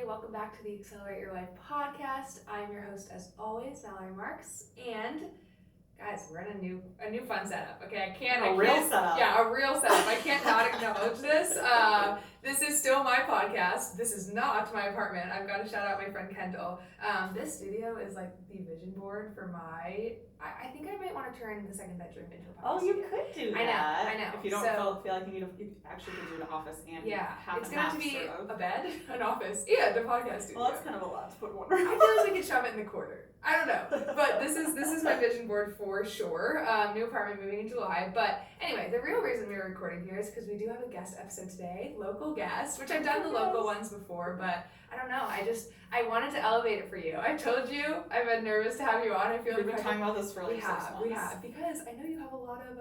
welcome back to the Accelerate Your Life podcast. I'm your host, as always, Mallory Marks, and guys, we're in a new fun setup. Okay, A real setup. Yeah, a real setup. I can't not acknowledge this. This is still my podcast. This is not my apartment. I've got to shout out my friend Kendall. This studio is like the vision board for my. I think I might want to turn the second bedroom into a podcast. Oh, you could do that. I know. If you don't feel like you actually could do an office and half it's going to be a bed, an office, and a podcast studio. Well, that's kind of a lot to put in one. I feel like we could shove it in the corner. I don't know, but this is my vision board for sure. New apartment moving in July. But anyway, the real reason we are recording here is because we do have a guest episode today, local guest, which I've done the local ones before, but I don't know. I wanted to elevate it for you. I told you I've been nervous to have you on. I feel We've been talking about this for like 6 months. We have, because I know you have a lot of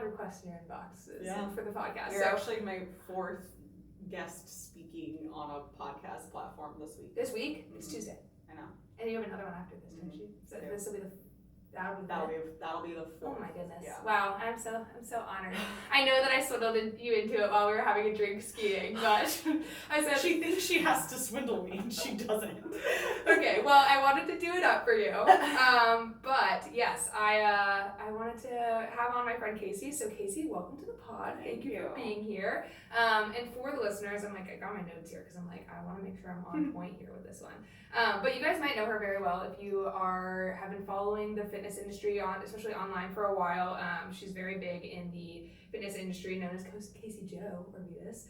requests in your inboxes for the podcast. You're actually my 4th guest speaking on a podcast platform this week. This week? Mm-hmm. It's Tuesday. I know. And you have another one after this, don't you? So this will be that'll be the 4th. Oh my goodness! Yeah. Wow, I'm so honored. I know that I swindled you into it while we were having a drink skiing, but I said she thinks she has to swindle me, and she doesn't. Okay, well, I wanted to do it up for you, but yes, I wanted to have on my friend Kasey. So Kasey, welcome to the pod. Thank you for being here. And for the listeners, I got my notes here because I'm like, I want to make sure I'm on point here with this one. But you guys might know her very well if you have been following the fitness industry especially online for a while. She's very big in the fitness industry, known as Kasey Jo, Orvidas,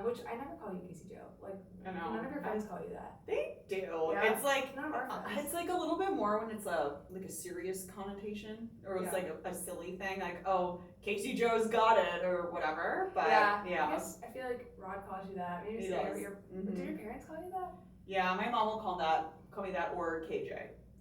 which I never call you Kasey Jo. Like, none of your friends call you that. They do. Yeah. It's like none of our friends. It's like a little bit more when it's a serious connotation, or it's like a silly thing, like, oh, Kasey Jo's got it, or whatever. But I feel like Rod calls you that. Maybe he does. Did your parents call you that? Yeah, my mom will call me that, or KJ.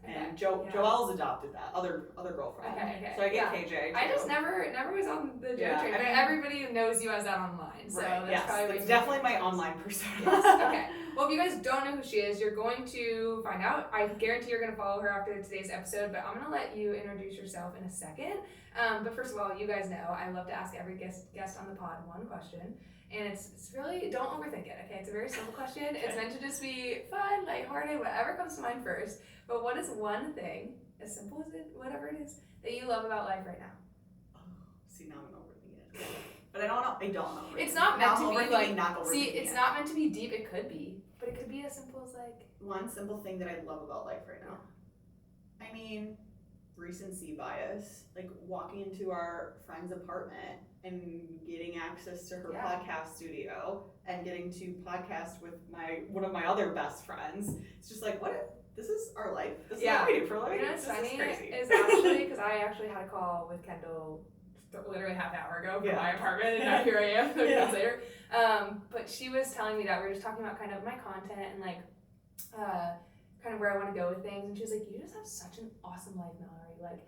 Okay. And Joelle's adopted that other girlfriend. Okay. So I get KJ. Too. I just never was on the Jo train, but everybody knows you as that online. So that's probably it's definitely my online persona. Yes. Okay. Well, if you guys don't know who she is, you're going to find out. I guarantee you're going to follow her after today's episode, but I'm going to let you introduce yourself in a second. But first of all, you guys know I love to ask every guest on the pod one question. And it's really, don't overthink it, okay? It's a very simple question. Okay. It's meant to just be fun, lighthearted, whatever comes to mind first. But what is one thing, as simple as it, whatever it is, that you love about life right now? Oh, see, now I'm overthinking it. But I don't know. It's not meant to be like, it's not meant to be deep. It could be. But it could be as simple as like. One simple thing that I love about life right now. I mean, recency bias. Like walking into our friend's apartment and getting access to her podcast studio and getting to podcast with one of my other best friends. It's just like, this is our life. This is what we do for life. You know what's funny is actually, because I actually had a call with Kendall literally half an hour ago from my apartment, and now here I am 30 minutes later. But she was telling me that we were just talking about kind of my content and like kind of where I want to go with things, and she was like, you just have such an awesome life, Mallory. Like,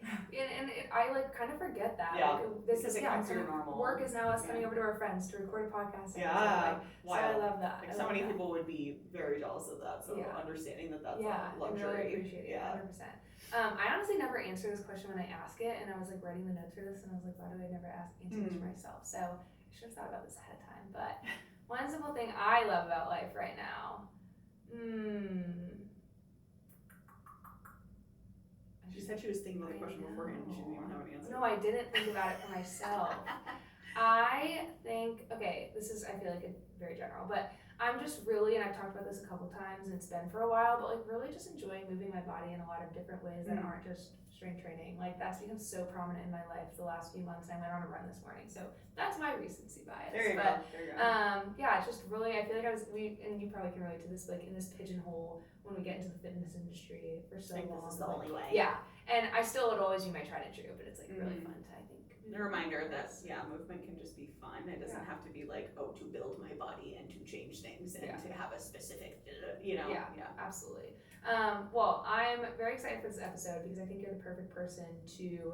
I like kind of forget that. Yeah. Like, this is normal. Work is now us coming over to our friends to record a podcast. Yeah. So I love that. Like, so many people would be very jealous of that. So understanding that that's a luxury. I really appreciate it. 100%. I honestly never answer this question when I ask it, and I was like writing the notes for this, and I was like, why do I never answer this for myself? So I should have thought about this ahead of time. But one simple thing I love about life right now. She said she was thinking of the question beforehand and she didn't even have an answer. No, I didn't think about it for myself. I think, I feel like it's very general, but I'm just really, and I've talked about this a couple times and it's been for a while, but like really just enjoying moving my body in a lot of different ways that aren't just strength training. Like that's become so prominent in my life the last few months. I went on a run this morning, so that's my recency bias. There you go. It's just really, I feel like and you probably can relate to this, like in this pigeonhole when we get into the fitness industry for so long. This is the only way. Yeah, and I still would always be my tried and true, but it's like really fun to, I think. The reminder that movement can just be fun. It doesn't have to be like, to build my body and to change things and to have a specific, Yeah, absolutely. Well, I'm very excited for this episode because I think you're the perfect person to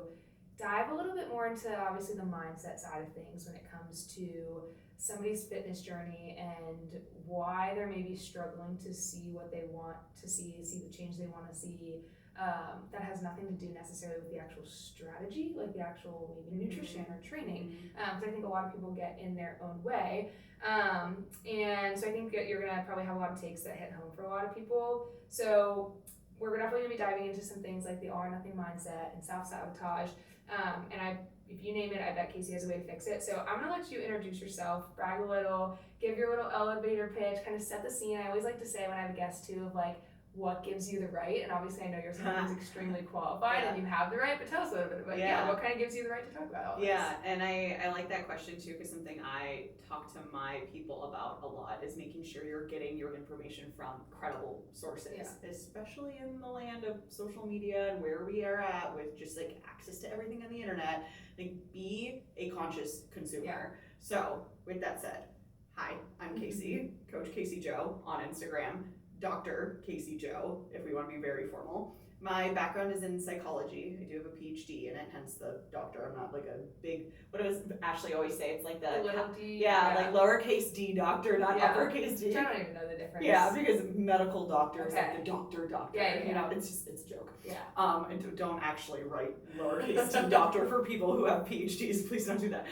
dive a little bit more into obviously the mindset side of things when it comes to somebody's fitness journey and why they're maybe struggling to see what they want to see the change they want to see, that has nothing to do necessarily with the actual strategy, like the actual maybe nutrition or training. Because I think a lot of people get in their own way. And so I think that you're going to probably have a lot of takes that hit home for a lot of people. So we're definitely going to be diving into some things like the all or nothing mindset and self-sabotage. And if you name it, I bet Kasey has a way to fix it. So I'm going to let you introduce yourself, brag a little, give your little elevator pitch, kind of set the scene. I always like to say when I have a guest too, of like, what gives you the right? And obviously I know you're someone who's extremely qualified and you have the right, but tell us a little bit about what kind of gives you the right to talk about all this? Yeah, and I like that question too, because something I talk to my people about a lot is making sure you're getting your information from credible sources, especially in the land of social media and where we are at with just like access to everything on the internet. Like, be a conscious consumer. So with that said, hi, I'm Kasey, Coach Kasey Jo on Instagram. Dr. Kasey Jo, if we want to be very formal. My background is in psychology. I do have a Ph.D. in it, hence the doctor. I'm not like a big, what does Ashley always say? It's like the little d. Like lowercase d doctor, not uppercase d. Which I don't even know the difference. Yeah, because medical doctor is like the doctor. Yeah. You know, it's a joke. Yeah. And don't actually write lowercase d doctor for people who have PhDs. Please don't do that.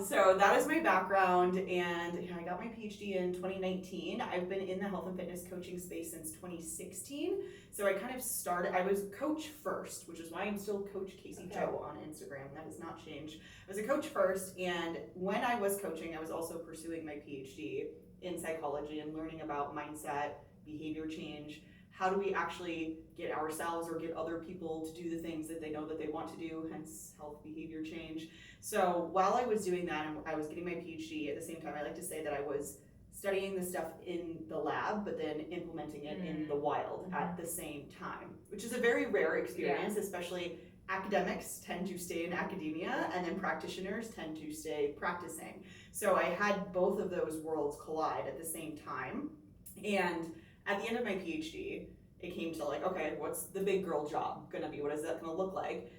So that is my background, and I got my PhD in 2019. I've been in the health and fitness coaching space since 2016. So I kind of started, I was coach first, which is why I'm still Coach Kasey Jo on Instagram. That has not changed. I was a coach first, and when I was coaching, I was also pursuing my PhD in psychology and learning about mindset, behavior change. How do we actually get ourselves or get other people to do the things that they know that they want to do, hence health behavior change. So while I was doing that and I was getting my PhD, at the same time, I like to say that I was studying the stuff in the lab, but then implementing it in the wild at the same time, which is a very rare experience, especially academics tend to stay in academia and then practitioners tend to stay practicing. So I had both of those worlds collide at the same time. And at the end of my PhD, it came to like, okay, what's the big girl job gonna be? What is that gonna look like?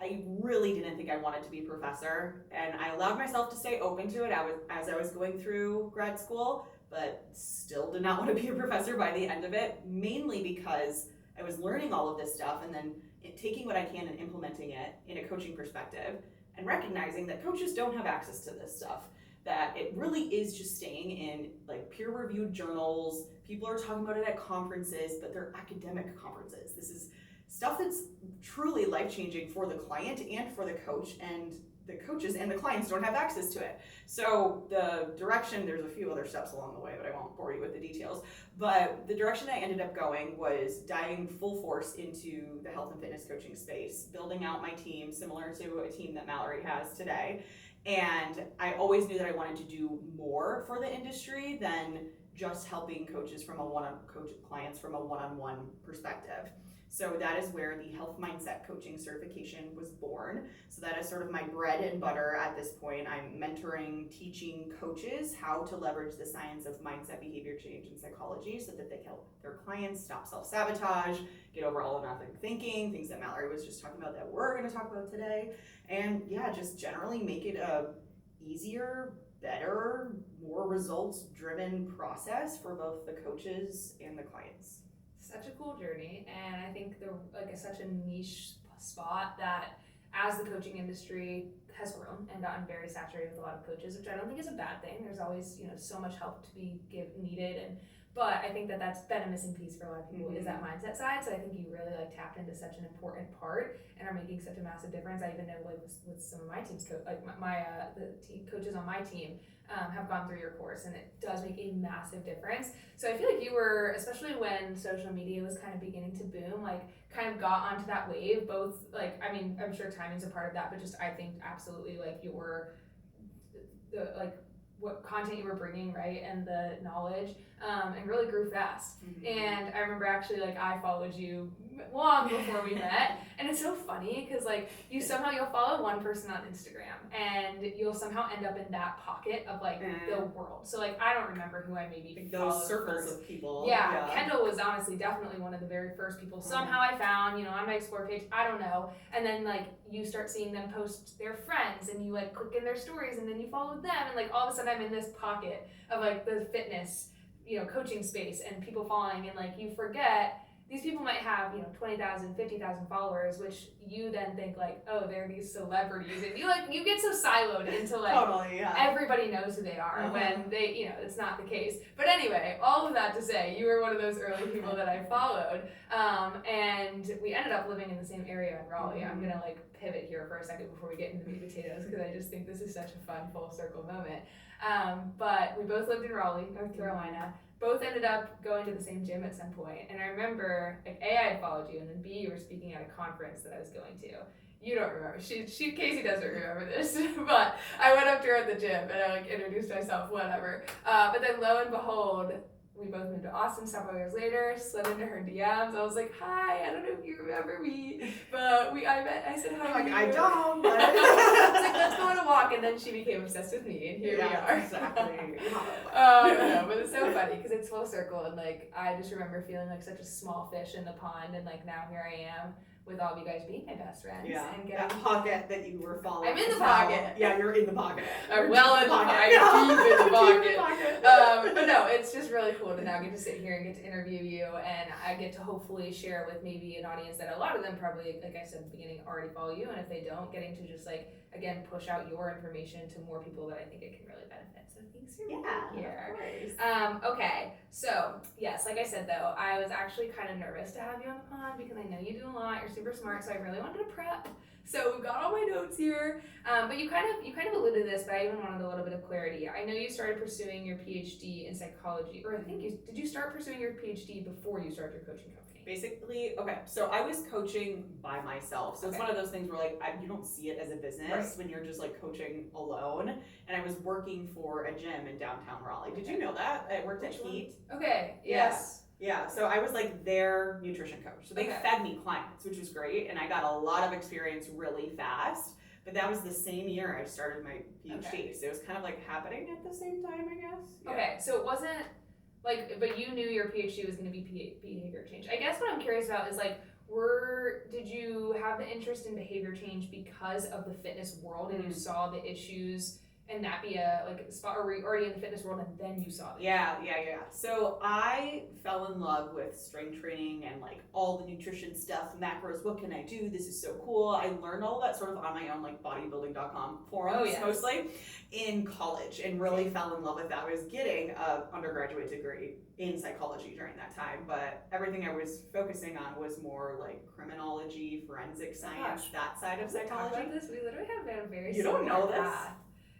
I really didn't think I wanted to be a professor, and I allowed myself to stay open to it as I was going through grad school, but still did not want to be a professor by the end of it, mainly because I was learning all of this stuff and then taking what I can and implementing it in a coaching perspective and recognizing that coaches don't have access to this stuff, that it really is just staying in like peer-reviewed journals. People are talking about it at conferences, but they're academic conferences. This is stuff that's truly life-changing for the client and for the coach, and the coaches and the clients don't have access to it. So the direction, there's a few other steps along the way, but I won't bore you with the details, but the direction I ended up going was diving full force into the health and fitness coaching space, building out my team similar to a team that Mallory has today. And I always knew that I wanted to do more for the industry than just helping coaches from clients from a one-on-one perspective. So that is where the health mindset coaching certification was born. So that is sort of my bread and butter at this point. I'm mentoring, teaching coaches how to leverage the science of mindset, behavior change, and psychology so that they can help their clients stop self-sabotage, get over all or nothing thinking, things that Mallory was just talking about that we're going to talk about today. And just generally make it a easier, better, more results-driven process for both the coaches and the clients. Such a cool journey, and I think such a niche spot that as the coaching industry has grown and gotten very saturated with a lot of coaches, which I don't think is a bad thing. There's always so much help to be needed, but I think that that's been a missing piece for a lot of people is that mindset side. So I think you really tapped into such an important part and are making such a massive difference. I even know with some of my team's coaches on my team have gone through your course, and it does make a massive difference. So I feel like you were, especially when social media was kind of beginning to boom, kind of got onto that wave, both I'm sure timing's a part of that, but just I think absolutely what content you were bringing, right, and the knowledge, and really grew fast. And I remember actually I followed you long before we met, and it's so funny because you'll follow one person on Instagram and you'll somehow end up in that pocket of the world. So I don't remember who I maybe those followed circles first. of people. Yeah, Kendall was honestly definitely one of the very first people somehow I found, on my explore page, I don't know. And then you start seeing them post their friends and you click in their stories and then you follow them, and all of a sudden I'm in this pocket of the fitness, coaching space and people following, and you forget these people might have, 20,000, 50,000 followers, which you then think like, oh, they're these celebrities, and you get so siloed into like Totally, yeah. everybody knows who they are when they, it's not the case. But anyway, all of that to say, you were one of those early people that I followed, and we ended up living in the same area in Raleigh. I'm gonna like pivot here for a second before we get into the meat and potatoes, because I just think this is such a fun full circle moment. But we both lived in Raleigh, North Carolina. Both ended up going to the same gym at some point, and I remember, like, A, I had followed you, and then B, you were speaking at a conference that I was going to. You don't remember. Kasey doesn't remember this, but I went up to her at the gym, and I, like, introduced myself, whatever. But then, lo and behold, we both moved to Austin several years later, slid into her DMs. I was like, hi, I don't know if you remember me, but I said hi to you. I don't, but. I was like, let's go on a walk, and then she became obsessed with me, and here we are. Exactly. No, but it's so funny, because it's full circle, and like, I just remember feeling like such a small fish in the pond, and like now here I am, with all of you guys being my best friends. Yeah, and that pocket that you were following. I'm in the pocket. Yeah, you're in the pocket. I'm well in the pocket. I'm deep in the pocket. But no, it's just really cool to now get to sit here and get to interview you, and I get to hopefully share with maybe an audience that a lot of them probably, like I said at the beginning, already follow you, and if they don't, getting to just like, again, push out your information to more people that I think it can really benefit. So thanks for being here. Of course. Okay, so yes, like I said though, I was actually kind of nervous to have you on the pod because I know you do a lot. You're super smart, so I really wanted to prep. So we've got all my notes here, but you kind of alluded to this, but I even wanted a little bit of clarity. I know you started pursuing your Ph.D. in psychology, or I think did you start pursuing your Ph.D. before you started your coaching company? Basically, okay, so I was coaching by myself. So it's one of those things where like you don't see it as a business when you're just like coaching alone. And I was working for a gym in downtown Raleigh. Did you know that? I worked at Heat. Okay, yes. Yeah, so I was like their nutrition coach. So they fed me clients, which was great. And I got a lot of experience really fast. But that was the same year I started my PhD. So it was kind of like happening at the same time, I guess. Yeah. Okay, so it wasn't like, but you knew your PhD was going to be behavior change. I guess what I'm curious about is like, did you have the interest in behavior change because of the fitness world and you saw the issues and that be a spot, or were you already in the fitness world and then you saw it? Yeah. So I fell in love with strength training and like all the nutrition stuff, macros, what can I do? This is so cool. I learned all that sort of on my own like bodybuilding.com forums mostly in college and really fell in love with that. I was getting an undergraduate degree in psychology during that time, but everything I was focusing on was more like criminology, forensic science, that side of psychology. Talk about this. We literally have been a very You don't know this? path.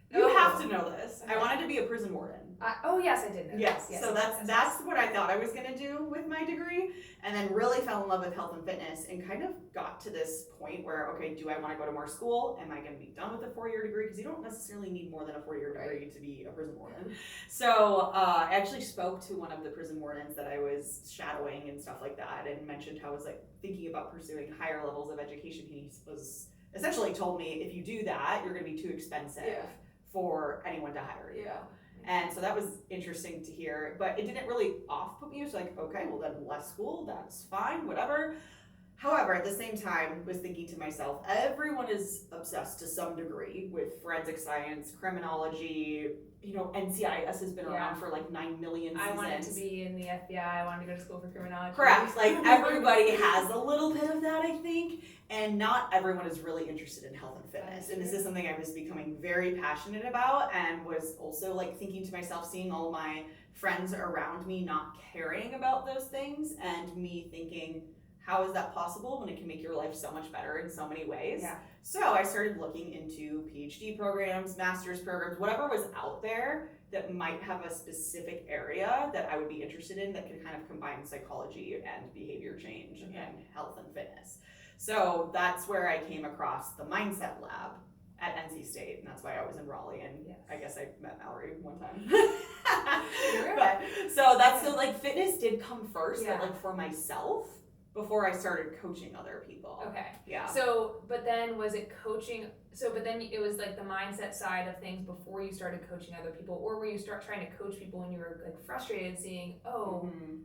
You have to know this. Okay. I wanted to be a prison warden. Yes, I did know yes. Yes, so that's what I thought I was going to do with my degree, and then really fell in love with health and fitness and kind of got to this point where, okay, do I want to go to more school? Am I going to be done with a 4-year degree? Because you don't necessarily need more than a 4-year degree to be a prison warden. So I actually spoke to one of the prison wardens that I was shadowing and stuff like that, and mentioned how I was like thinking about pursuing higher levels of education. He was essentially told me, if you do that, you're going to be too expensive for anyone to hire you. And so that was interesting to hear, but it didn't really off-put me. It was like, okay, well then less school, that's fine, whatever. However, at the same time, was thinking to myself, everyone is obsessed to some degree with forensic science, criminology. You know, NCIS has been around for like 9 million seasons. I wanted to be in the FBI. I wanted to go to school for criminology. Correct. Like everybody has a little bit of that, I think. And not everyone is really interested in health and fitness. And this is something I was becoming very passionate about, and was also like thinking to myself, seeing all my friends around me not caring about those things, and me thinking, how is that possible when it can make your life so much better in so many ways? Yeah. So I started looking into PhD programs, master's programs, whatever was out there that might have a specific area that I would be interested in that could kind of combine psychology and behavior change and health and fitness. So that's where I came across the Mindset Lab at NC State, and that's why I was in Raleigh, and I guess I met Mallory one time. But so that's so like fitness did come first, but like for myself, before I started coaching other people. Okay. Yeah. So, but then was it coaching? So, but then it was like the mindset side of things before you started coaching other people, or were you start trying to coach people when you were like frustrated, seeing,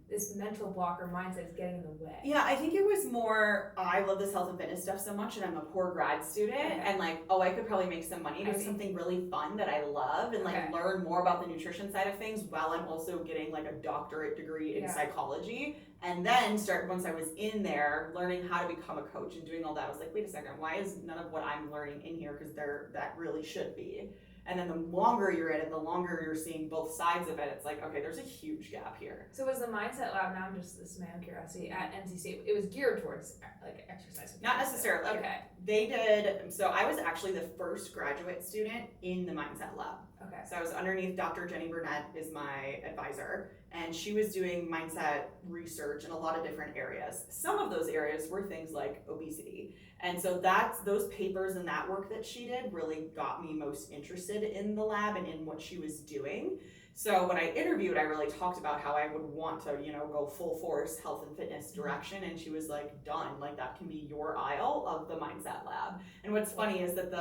this mental block or mindset is getting in the way? Yeah, I think it was more, I love this health and fitness stuff so much, and I'm a poor grad student, and like, I could probably make some money doing something really fun that I love, and like learn more about the nutrition side of things while I'm also getting like a doctorate degree in psychology. And then once I was in there, learning how to become a coach and doing all that, I was like, wait a second, why is none of what I'm learning in here? Because that really should be. And then the longer you're in it, the longer you're seeing both sides of it, it's like, okay, there's a huge gap here. So was the Mindset Lab, now I'm just, this is my own curiosity, at NC State, it was geared towards like exercise? Not necessarily. Okay. They did, so I was actually the first graduate student in the Mindset Lab. Okay. So I was underneath Dr. Jenny Burnett is my advisor, and she was doing mindset research in a lot of different areas. Some of those areas were things like obesity. And so those papers and that work that she did really got me most interested in the lab and in what she was doing. So when I interviewed, I really talked about how I would want to, go full force health and fitness direction. And she was like, done, like that can be your aisle of the Mindset Lab. And what's funny is that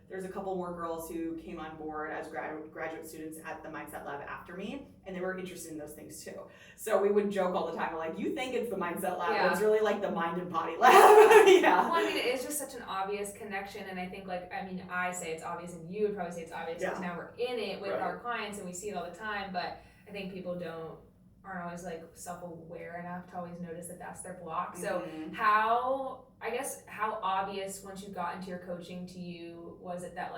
there's a couple more girls who came on board as graduate students at the Mindset Lab after me, and they were interested in those things too. So we would joke all the time, like, you think it's the Mindset Lab, but it's really like the mind and body lab. Well, I mean, it's just such an obvious connection, and I think I say it's obvious, and you would probably say it's obvious because now we're in it with our clients and we see it all the time, but I think people aren't always like self-aware enough to always notice that that's their block. So how obvious once you got into your coaching to you was it that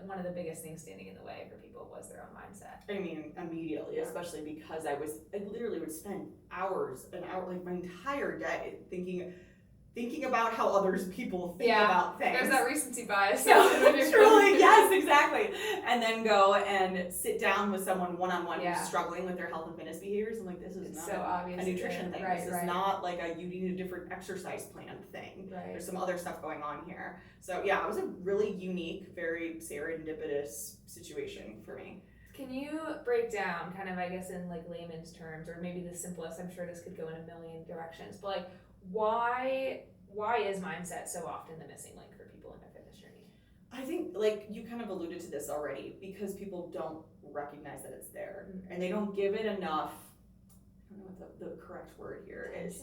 one of the biggest things standing in the way for people was their own mindset? I mean, immediately, especially because I literally would spend hours, like my entire day thinking about how others people think about things. There's that recency bias. Truly, yes, exactly. And then go and sit down with someone one-on-one who's struggling with their health and fitness behaviors. I'm like, this is not a nutrition thing. This is not like you need a different exercise plan thing. Right. There's some other stuff going on here. So yeah, it was a really unique, very serendipitous situation for me. Can you break down kind of, I guess, in like layman's terms, or maybe the simplest, I'm sure this could go in a million directions, but like, why is mindset so often the missing link for people in their fitness journey? I think, like, you kind of alluded to this already, because people don't recognize that it's there, and they don't give it enough, I don't know what the correct word here is.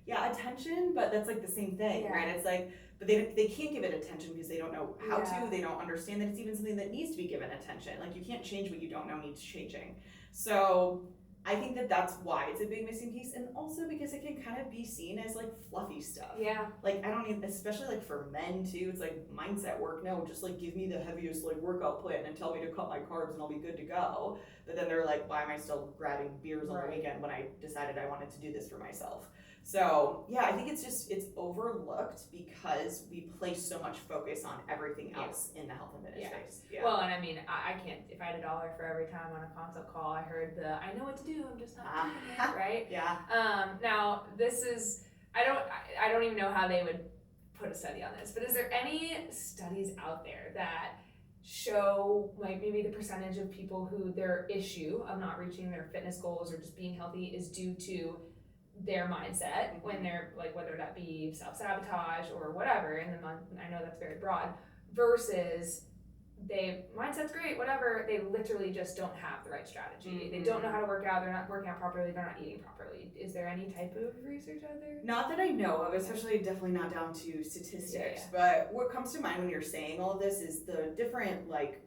Attention, but that's like the same thing, right? It's like, but they can't give it attention because they don't know how to, they don't understand that it's even something that needs to be given attention. Like, you can't change what you don't know needs changing. So I think that's why it's a big missing piece, and also because it can kind of be seen as like fluffy stuff. Yeah. Like, I don't even, especially like for men too, it's like mindset work. No, just like give me the heaviest like workout plan and tell me to cut my carbs and I'll be good to go. But then they're like, why am I still grabbing beers on the weekend when I decided I wanted to do this for myself? So yeah, I think it's overlooked because we place so much focus on everything else in the health and fitness space. Yeah. Well, and I mean, I can't, if I had $1 for every time on a consult call I heard I know what to do, I'm just not doing it, right? Yeah. Now this is, I don't even know how they would put a study on this, but is there any studies out there that show like maybe the percentage of people who their issue of not reaching their fitness goals or just being healthy is due to their mindset when they're like, whether that be self-sabotage or whatever, and then I know that's very broad, versus mindset's great, whatever, they literally just don't have the right strategy. They don't know how to work out, they're not working out properly, they're not eating properly. Is there any type of research out there? Not that I know of, especially definitely not down to statistics, but what comes to mind when you're saying all of this is the different like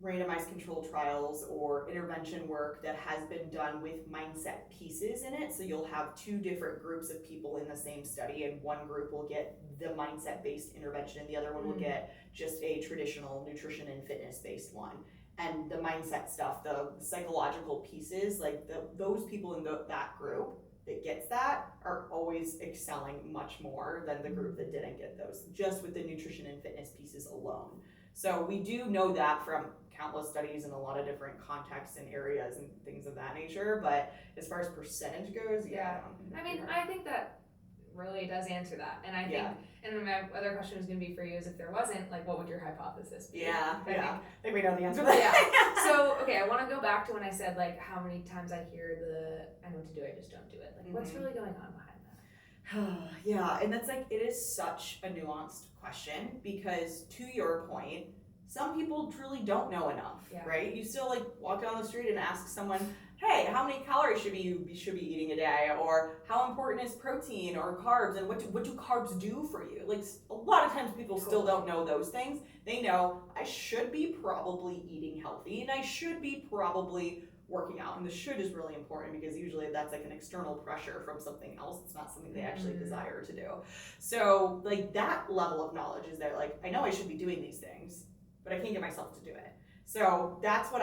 randomized controlled trials or intervention work that has been done with mindset pieces in it. So you'll have two different groups of people in the same study, and one group will get the mindset based intervention and the other one will get just a traditional nutrition and fitness based one. And the mindset stuff, the psychological pieces, like those people in that group that gets that are always excelling much more than the group that didn't get those, just with the nutrition and fitness pieces alone. So we do know that from countless studies in a lot of different contexts and areas and things of that nature, but as far as percentage goes, I mean, I think that really does answer that, and I think, and my other question was going to be for you is if there wasn't, like, what would your hypothesis be? I think we know the answer to that. So, okay, I want to go back to when I said, like, how many times I hear I know what to do, I just don't do it. Like, what's really going on behind that? Yeah, and that's like, it is such a nuanced question because to your point, some people truly don't know enough, right? You still like walk down the street and ask someone, hey, how many calories should you should be eating a day? Or how important is protein or carbs? And what do carbs do for you? Like a lot of times people still don't know those things. They know I should be probably eating healthy and I should be probably working out. And the should is really important because usually that's like an external pressure from something else. It's not something they actually desire to do. So like that level of knowledge is there. Like I know I should be doing these things, but I can't get myself to do it. So that's what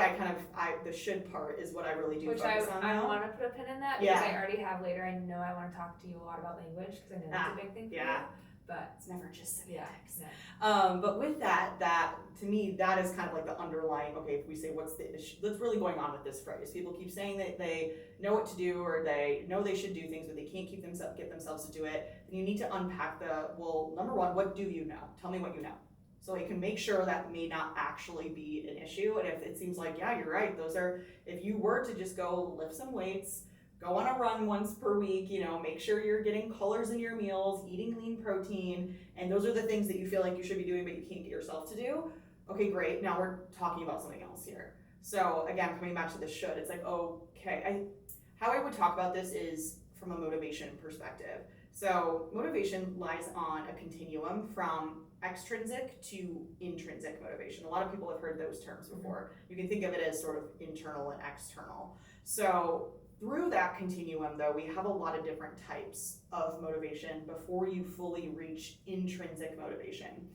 the should part is what I really do focus on now. I want to put a pin in that because I already have later. I know I want to talk to you a lot about language because I know that's a big thing for you. But it's never just semantics. Yeah. But with that to me, that is kind of like the underlying, okay, if we say what's really going on with this phrase. People keep saying that they know what to do or they know they should do things, but they can't get themselves to do it. And you need to unpack number one, what do you know? Tell me what you know. So you can make sure that may not actually be an issue. And if it seems like, yeah, you're right, if you were to just go lift some weights, go on a run once per week, make sure you're getting colors in your meals, eating lean protein, and those are the things that you feel like you should be doing but you can't get yourself to do. Okay, great, now we're talking about something else here. So again, coming back to the should, it's like, okay, how I would talk about this is from a motivation perspective. So motivation lies on a continuum from extrinsic to intrinsic motivation. A lot of people have heard those terms before. You can think of it as sort of internal and external. So through that continuum, though, we have a lot of different types of motivation before you fully reach intrinsic motivation.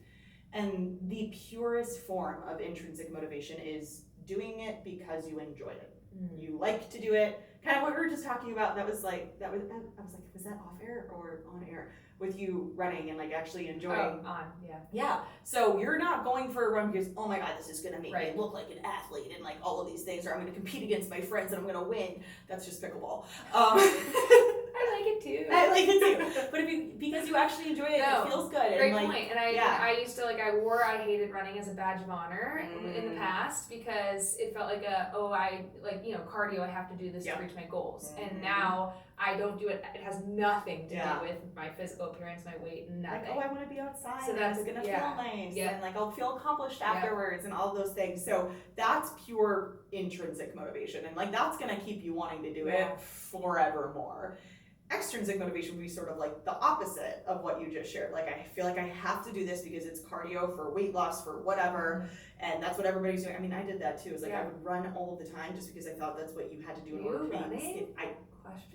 And the purest form of intrinsic motivation is doing it because you enjoy it. You like to do it. Kind of what we were just talking about, I was like, was that off air or on air? With you running and like actually enjoying. Yeah. So you're not going for a run because, oh my God, this is gonna make me look like an athlete and like all of these things, or I'm gonna compete against my friends and I'm gonna win. That's just pickleball. I like it too. But because you actually enjoy it, it feels good. Great point. And I used to I hated running as a badge of honor in the past because it felt like cardio, I have to do this to reach my goals. And now I don't do it. It has nothing to do with my physical appearance, my weight, nothing. Like, I want to be outside. So that's gonna feel nice, and like I'll feel accomplished afterwards, and all those things. So that's pure intrinsic motivation, and like that's gonna keep you wanting to do it forevermore. Extrinsic motivation would be sort of like the opposite of what you just shared. Like I feel like I have to do this because it's cardio for weight loss for whatever, and that's what everybody's doing. I mean, I did that too. It's like I would run all of the time just because I thought that's what you had to do in order to be.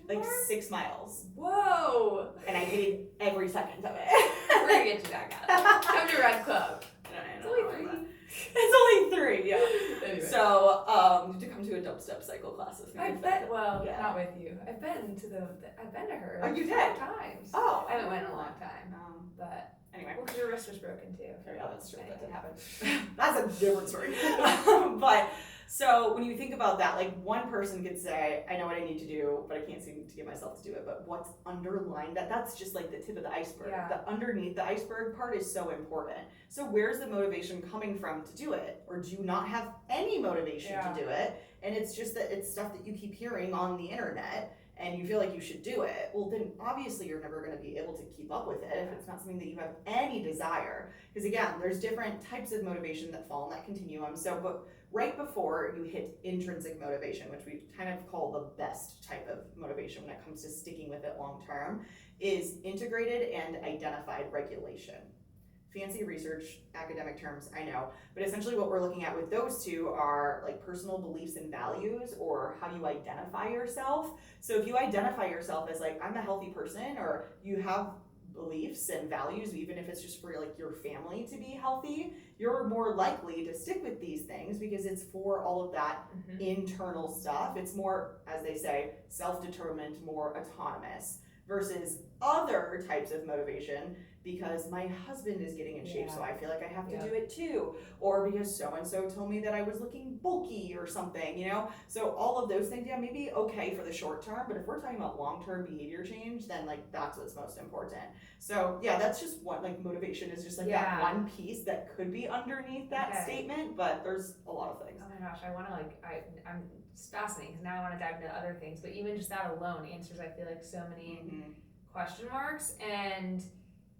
Like 6 miles. Whoa! And I hated every second of it. We're gonna get you back out. Come to Run Club. It's only 3. It's only 3, yeah. Anyway. So, you have to come to a dubstep cycle class with me. Not with you. I've been to her. Oh, you did? 5 times. Oh. I haven't went in a long time. But anyway. Well, because your wrist was broken too. Yeah, that's true. That didn't happen. That's a different story. But so when you think about that, like one person could say, I know what I need to do, but I can't seem to get myself to do it. But what's underlying that's just like the tip of the iceberg. Yeah. The underneath the iceberg part is so important. So where's the motivation coming from to do it? Or do you not have any motivation to do it? And it's just that it's stuff that you keep hearing on the internet and you feel like you should do it. Well, then obviously you're never going to be able to keep up with it if it's not something that you have any desire. Because again, there's different types of motivation that fall in that continuum. So, but right before you hit intrinsic motivation, which we kind of call the best type of motivation when it comes to sticking with it long term, is integrated and identified regulation. Fancy research, academic terms, I know, but essentially what we're looking at with those two are like personal beliefs and values, or how you identify yourself. So if you identify yourself as like, I'm a healthy person, or you have beliefs and values, even if it's just for like your family to be healthy, you're more likely to stick with these things because it's for all of that internal stuff. It's more, as they say, self-determined, more autonomous, versus other types of motivation because my husband is getting in shape, so I feel like I have to do it too, or because so-and-so told me that I was looking bulky or something, you know? So all of those things, maybe okay for the short term, but if we're talking about long-term behavior change, then like that's what's most important. So that's just what like motivation is, just like that one piece that could be underneath that statement, but there's a lot of things. Oh my gosh, I want to I'm it's fascinating because now I want to dive into other things, but even just that alone answers, I feel like, so many question marks, and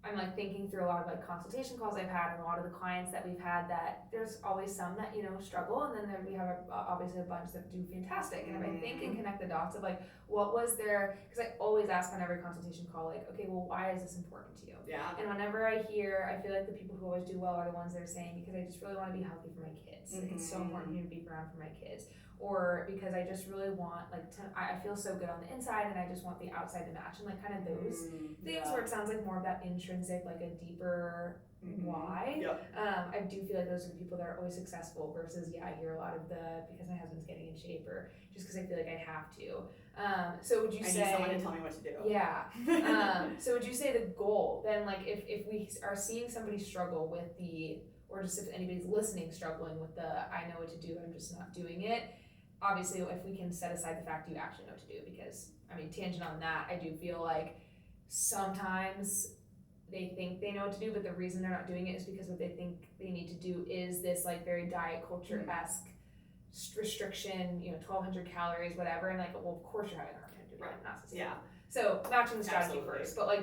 I'm like thinking through a lot of like consultation calls I've had and a lot of the clients that we've had, that there's always some that, you know, struggle, and then we have obviously a bunch that do fantastic. And if I think and connect the dots of like, what was their, because I always ask on every consultation call, like, okay, well, why is this important to you? Yeah. And whenever I feel like the people who always do well are the ones that are saying, because I just really want to be healthy for my kids. Like, it's so important for me to be around for my kids. Or because I just really want, like, I feel so good on the inside and I just want the outside to match, and like kind of those things where it sounds like more of that intrinsic, like a deeper why. Yep. I do feel like those are the people that are always successful versus, I hear a lot of the, because my husband's getting in shape, or just because I feel like I have to. So would you say, I need someone to tell me what to do. Yeah. So would you say the goal then, like if we are seeing somebody struggle with the, or just if anybody's listening struggling with the, I know what to do, I'm just not doing it. Obviously, if we can set aside the fact you actually know what to do, because, I mean, tangent on that, I do feel like sometimes they think they know what to do, but the reason they're not doing it is because what they think they need to do is this, like, very diet culture-esque restriction, you know, 1,200 calories, whatever, and like, well, of course you're having a hard time doing it, not sustainable. Yeah. So, matching the strategy Absolutely. first, but like,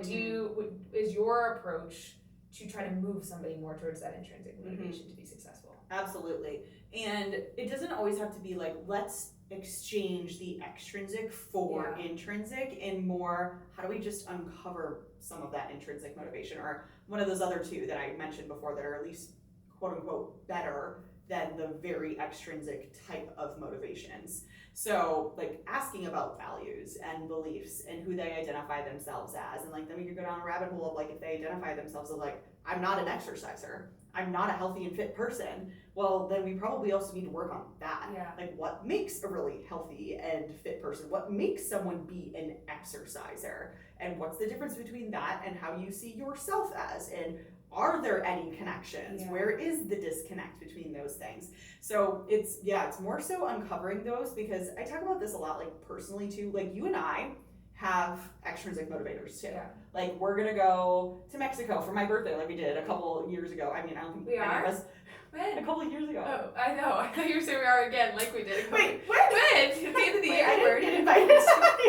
is your approach to try to move somebody more towards that intrinsic motivation to be successful? Absolutely. And it doesn't always have to be like, let's exchange the extrinsic for intrinsic, and more, how do we just uncover some of that intrinsic motivation, or one of those other two that I mentioned before that are at least quote unquote better than the very extrinsic type of motivations. So like asking about values and beliefs and who they identify themselves as, and like then we could go down a rabbit hole of like, if they identify themselves as like, I'm not an exerciser, I'm not a healthy and fit person, well then we probably also need to work on that. Yeah. Like, what makes a really healthy and fit person? What makes someone be an exerciser? And what's the difference between that and how you see yourself as? And are there any connections? Yeah. Where is the disconnect between those things? So it's more so uncovering those, because I talk about this a lot, like personally too. Like, you and I have extrinsic motivators too. Yeah. Like, we're gonna go to Mexico for my birthday, like we did a couple years ago. I mean, I don't think We any are? of us. When? A couple of years ago. Oh, I know. I thought you were saying we are again, like we did. Wait, when? When? At the end of the year. I didn't get invited.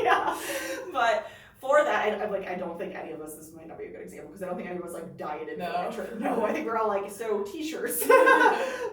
Yeah. But for that, I don't think any of us, this might not be a good example, because I don't think any of us like dieted for that trip. No, I think we're all like, so t-shirts.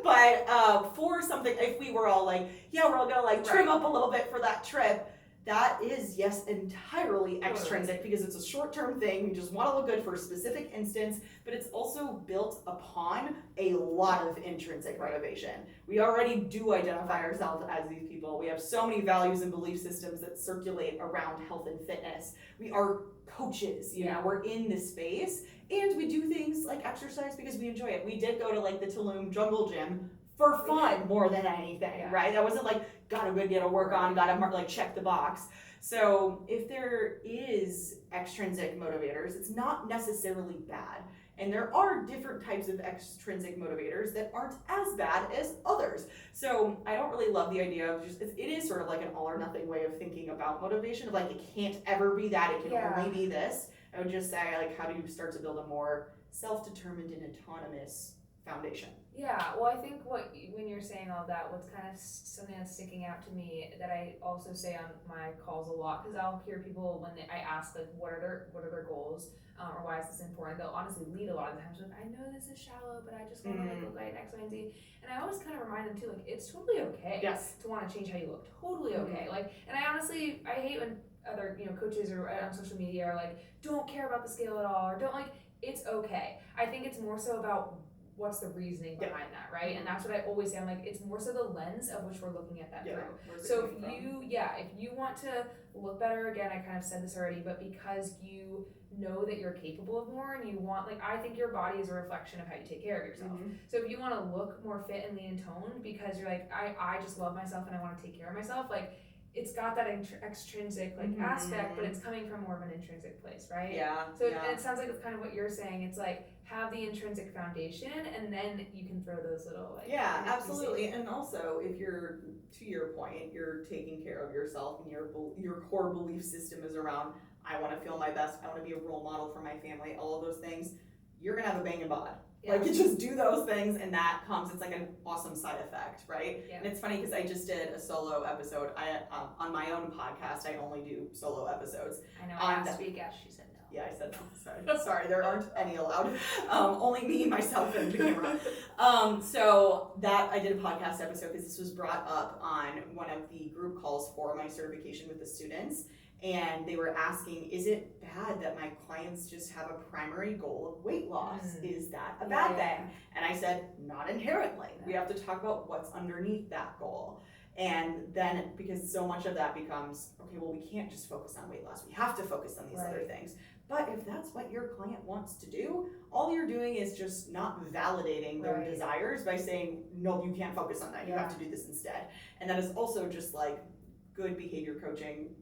But for something, if we were all like, yeah, we're all gonna like trim up a little bit for that trip, that is, yes, entirely extrinsic, because it's a short-term thing. We just want to look good for a specific instance, but it's also built upon a lot of intrinsic motivation. We already do identify ourselves as these people. We have so many values and belief systems that circulate around health and fitness. We are coaches, you know, we're in this space, and we do things like exercise because we enjoy it. We did go to like the Tulum jungle gym for fun more than anything, right? That wasn't like, gotta go get a work on, gotta like check the box. So if there is extrinsic motivators, it's not necessarily bad. And there are different types of extrinsic motivators that aren't as bad as others. So I don't really love the idea of just, it is sort of like an all or nothing way of thinking about motivation, of like, it can't ever be that, it can only be this. I would just say, like, how do you start to build a more self-determined and autonomous foundation? Yeah, well, I think when you're saying all that, what's kind of something that's sticking out to me that I also say on my calls a lot, because I'll hear people when I ask like, what are their goals, or why is this important? They'll honestly lead a lot of the times with, I know this is shallow, but I just want to like look like X, Y, and Z. And I always kind of remind them too, like, it's totally okay to want to change how you look. Totally okay. Like, and I hate when other, you know, coaches or on social media are like, don't care about the scale at all, or don't, like, it's okay. I think it's more so about what's the reasoning behind that, right? And that's what I always say. I'm like, it's more so the lens of which we're looking at that through. So if you want to look better, again, I kind of said this already, but because you know that you're capable of more, and you want, like, I think your body is a reflection of how you take care of yourself. So if you want to look more fit and lean and toned because you're like, I just love myself and I want to take care of myself, like, it's got that extrinsic like aspect, but it's coming from more of an intrinsic place, right? So and it sounds like it's kind of what you're saying. It's like, have the intrinsic foundation, and then you can throw those little like. Yeah, absolutely. And also, if you're, to your point, you're taking care of yourself, and your core belief system is around, I want to feel my best, I want to be a role model for my family, all of those things, you're gonna have a banging bod. Like, you just do those things, and that comes, it's like an awesome side effect, right? And it's funny because I just did a solo episode. On my own podcast, I only do solo episodes. I know, I asked Week, she said no. Yeah, I said that. Sorry, there aren't any allowed. Only me, myself, and the camera. So that I did a podcast episode because this was brought up on one of the group calls for my certification with the students. And they were asking, is it bad that my clients just have a primary goal of weight loss? Is that a bad thing? And I said, not inherently. We have to talk about what's underneath that goal. And then, because so much of that becomes, okay, well, we can't just focus on weight loss. We have to focus on these other things. But if that's what your client wants to do, all you're doing is just not validating their desires by saying, no, you can't focus on that. You have to do this instead. And that is also just like good behavior coaching,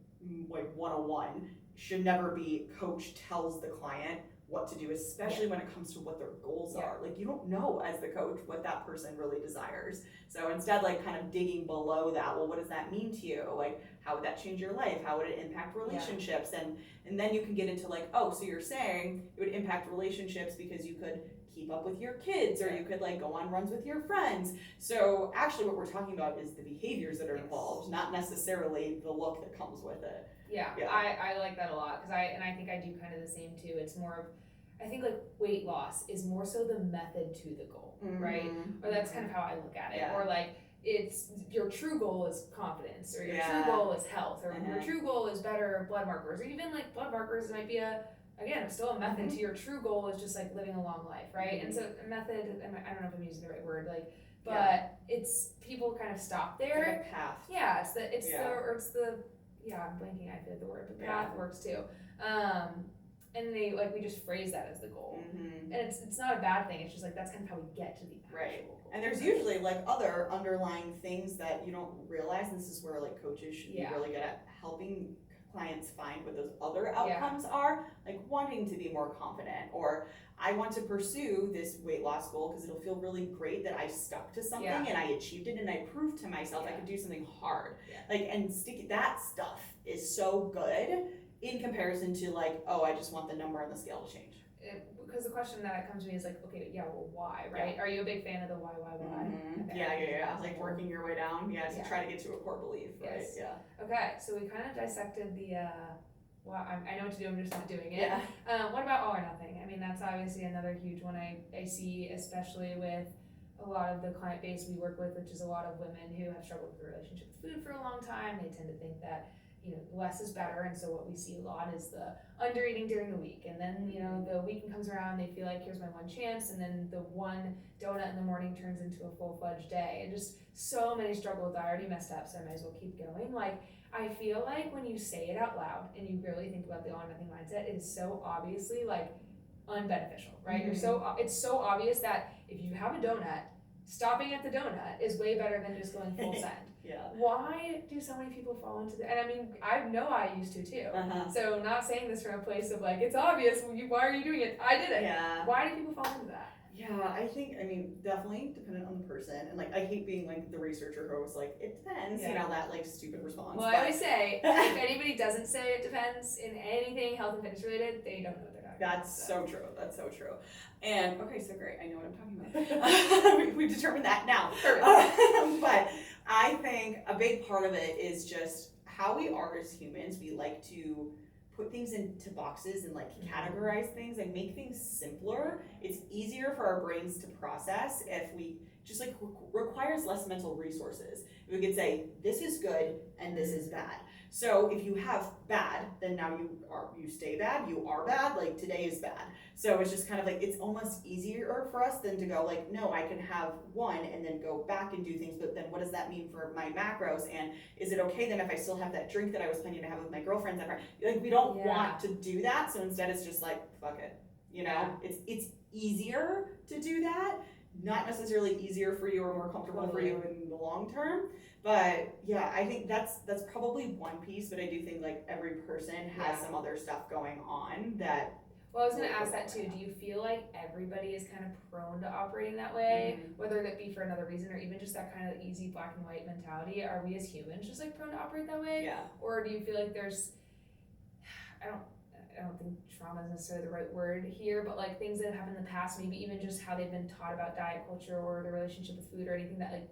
like 101, should never be coach tells the client what to do, especially when it comes to what their goals are. Like, you don't know as the coach what that person really desires. So instead, like, kind of digging below that, well, what does that mean to you? Like, how would that change your life? How would it impact relationships? And then you can get into like, oh, so you're saying it would impact relationships because you could keep up with your kids, or you could like go on runs with your friends. So actually what we're talking about is the behaviors that are involved, not necessarily the look that comes with it. I like that a lot, because I think I do kind of the same too. It's more of, I think like weight loss is more so the method to the goal, right? Or that's kind of how I look at it. Or like, it's your true goal is confidence, or your true goal is health, or your true goal is better blood markers, or even like blood markers might be still a method to your true goal is just like living a long life, right? And so a method, and I don't know if I'm using the right word, like, but it's, people kind of stop there. It's like a path. Yeah, it's the I'm blanking, I forget the word, but path works too. And we just phrase that as the goal. And it's not a bad thing, it's just like, that's kind of how we get to the actual goal. And there's usually like other underlying things that you don't realize, and this is where like coaches should be really good at helping clients find what those other outcomes are, like wanting to be more confident, or I want to pursue this weight loss goal because it'll feel really great that I stuck to something and I achieved it and I proved to myself I could do something hard. Like, and that stuff is so good in comparison to like, oh, I just want the number on the scale to change. Because the question that comes to me is like, okay, well, why, right? Are you a big fan of the why? Okay. Like working your way down, to try to get to a core belief, right? Okay, so we kind of dissected the, I know what to do, I'm just not doing it. What about all or nothing? I mean, that's obviously another huge one I see, especially with a lot of the client base we work with, which is a lot of women who have struggled with their relationship with food for a long time. They tend to think that, less is better, and so what we see a lot is the under eating during the week, and then the weekend comes around, they feel like here's my one chance, and then the one donut in the morning turns into a full-fledged day, and just so many struggle with that. I already messed up, so I might as well keep going. Like, I feel like when you say it out loud and you really think about the all or nothing mindset, it is so obviously like unbeneficial, right? It's so obvious that if you have a donut, stopping at the donut is way better than just going full send. Why do so many people fall into that? And I mean, I know I used to too. So not saying this from a place of like, it's obvious, why are you doing it? I did it. Why do people fall into that? I think, definitely dependent on the person. And like, I hate being like the researcher who was like, it depends, that like stupid response. Well, I always say, if anybody doesn't say it depends in anything health and fitness related, they don't know what they're talking about. That's so true. That's so true. And okay, so great. I know what I'm talking about. we determined that now. But I think a big part of it is just how we are as humans. We like to put things into boxes and like categorize things and make things simpler. It's easier for our brains to process if we just like requires less mental resources. We could say this is good and this is bad. So if you have bad, then now you stay bad, you are bad, like today is bad. So it's just kind of like, it's almost easier for us than to go like, no, I can have one and then go back and do things, but then what does that mean for my macros? And is it okay then if I still have that drink that I was planning to have with my girlfriends? Like, we don't want to do that, so instead it's just like, fuck it. It's easier to do that, not necessarily easier for you or more comfortable for you in the long term. But I think that's probably one piece, but I do think like every person has some other stuff going on that. Well, I was going to ask that too. Do you feel like everybody is kind of prone to operating that way, whether that be for another reason or even just that kind of easy black and white mentality? Are we as humans just like prone to operate that way? Or do you feel like there's, I don't think trauma is necessarily the right word here, but like things that have happened in the past, maybe even just how they've been taught about diet culture or their relationship with food or anything that like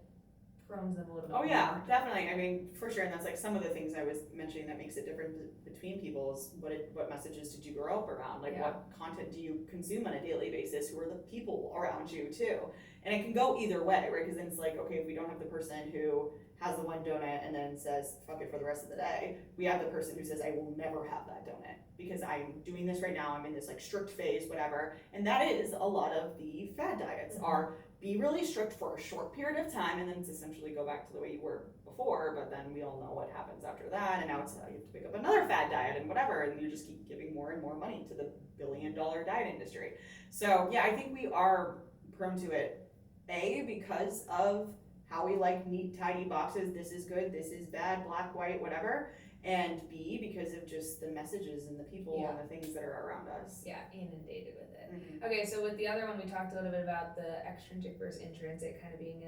prones them a little bit. Oh yeah, definitely. I mean, for sure, and that's like some of the things I was mentioning that makes it different between people is what messages did you grow up around? Like what content do you consume on a daily basis? Who are the people around you too? And it can go either way, right? Because then it's like, okay, if we don't have the person who has the one donut and then says fuck it for the rest of the day, we have the person who says I will never have that donut because I'm doing this right now, I'm in this like strict phase, whatever. And that is a lot of the fad diets are be really strict for a short period of time and then it's essentially go back to the way you were before, but then we all know what happens after that, and now it's you have to pick up another fad diet and whatever, and you just keep giving more and more money to the billion-dollar diet industry. So yeah, I think we are prone to it, A, because of how we like neat, tidy boxes, this is good, this is bad, black, white, whatever, and B, because of just the messages and the people and the things that are around us. Yeah, inundated with it. Okay, so with the other one, we talked a little bit about the extrinsic versus intrinsic kind of being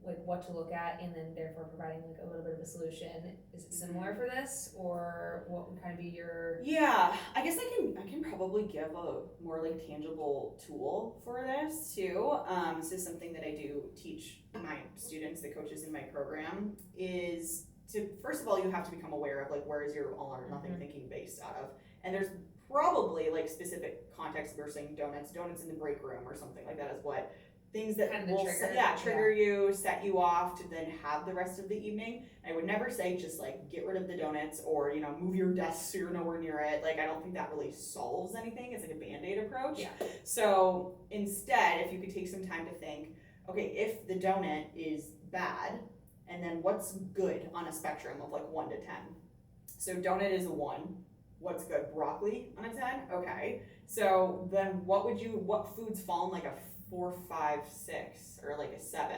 like what to look at and then therefore providing like a little bit of a solution. Is it similar for this, or what would kind of be your... Yeah, I guess I can probably give a more like tangible tool for this too. This is something that I do teach my students, the coaches in my program, is to, first of all, you have to become aware of like where is your all or nothing thinking based out of. And there's probably like specific context. We're saying donuts in the break room or something like that is what things that kind of will trigger you, set you off to then have the rest of the evening. I would never say just like get rid of the donuts or move your desk so you're nowhere near it. Like I don't think that really solves anything. It's like a Band-Aid approach. Yeah. So instead, if you could take some time to think, okay, if the donut is bad, and then what's good on a spectrum of like 1 to 10. So donut is a 1. What's good? Broccoli on a 10? Okay. So then what foods fall in like a 4, 5, 6 or like a 7?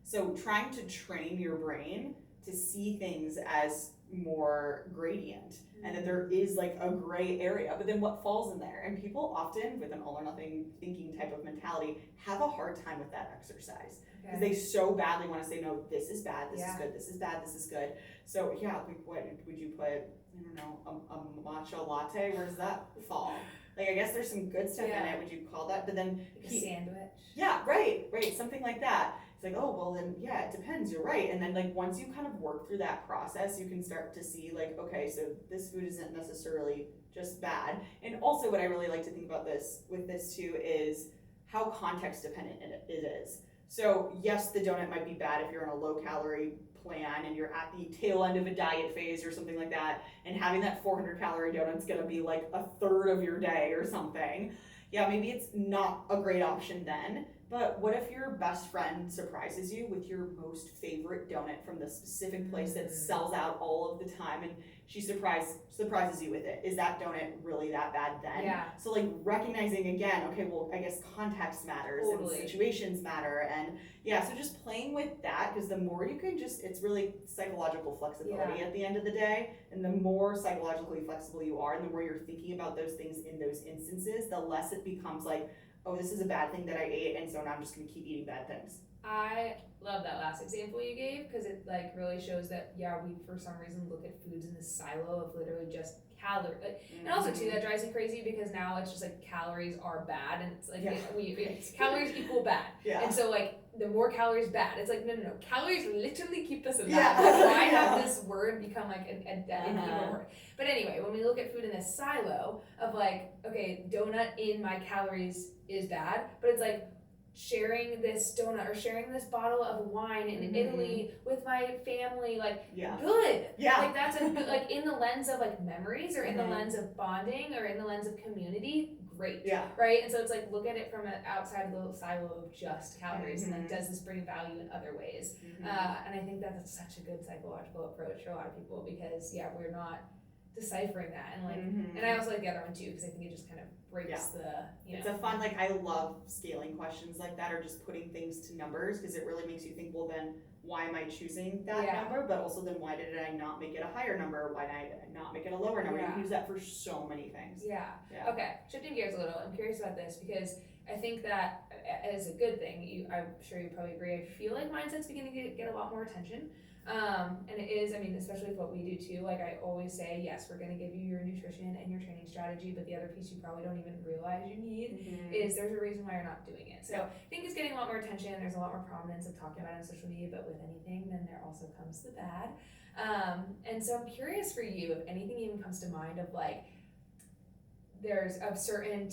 So trying to train your brain to see things as more gradient and that there is like a gray area, but then what falls in there? And people often with an all or nothing thinking type of mentality have a hard time with that exercise because they so badly want to say, no, this is bad, this is good, this is bad, this is good. So yeah, like what would you put, I don't know, a matcha latte? Where does that fall? Like I guess there's some good stuff in it. Would you call that? But then like a sandwich. Yeah, right, something like that. It's like, oh well, then yeah, it depends. You're right. And then like once you kind of work through that process, you can start to see like, okay, so this food isn't necessarily just bad. And also, what I really like to think about with this too is how context dependent it is. So yes, the donut might be bad if you're in a low calorie plan and you're at the tail end of a diet phase or something like that, and having that 400 calorie donut's gonna be like a third of your day or something. Yeah, maybe it's not a great option then, but what if your best friend surprises you with your most favorite donut from the specific place that sells out all of the time, and she surprises you with it? Is that donut really that bad then? Yeah. So like recognizing again, okay, well I guess context matters and situations matter, and yeah, so just playing with that, because the more you can it's really psychological flexibility at the end of the day, and the more psychologically flexible you are and the more you're thinking about those things in those instances, the less it becomes like, oh, this is a bad thing that I ate, and so now I'm just gonna keep eating bad things. I love that last example you gave because it like really shows that we for some reason look at foods in this silo of literally just calorie. And also too, that drives me crazy because now it's just like calories are bad, and it's like calories equal bad. Yeah. And so like the more calories bad, it's like no, calories literally keep us alive. Why have this word become like an evil word? But anyway, when we look at food in this silo of like, okay, donut in my calories is bad, but it's like sharing this donut or sharing this bottle of wine in Italy with my family, like good. Yeah. Like that's like in the lens of like memories or in the lens of bonding or in the lens of community, great. Yeah. Right? And so it's like look at it from an outside little silo of just calories and like does this bring value in other ways? And I think that's such a good psychological approach for a lot of people because we're not deciphering that, and like and I also like the other one too because I think it just kind of breaks it's a fun, like I love scaling questions like that or just putting things to numbers because it really makes you think, well then why am I choosing that number, but also then why did I not make it a higher number, why did I not make it a lower number? You can use that for so many things. Okay, shifting gears a little, I'm curious about this because I think that as a good thing, I'm sure you probably agree, I feel like mindset's beginning to get a lot more attention. And it is, I mean, especially with what we do too, like I always say, yes, we're going to give you your nutrition and your training strategy, but the other piece you probably don't even realize you need is there's a reason why you're not doing it. So I think it's getting a lot more attention. There's a lot more prominence of talking about it on social media, but with anything, then there also comes the bad. And so I'm curious for you if anything even comes to mind of like, there's of certain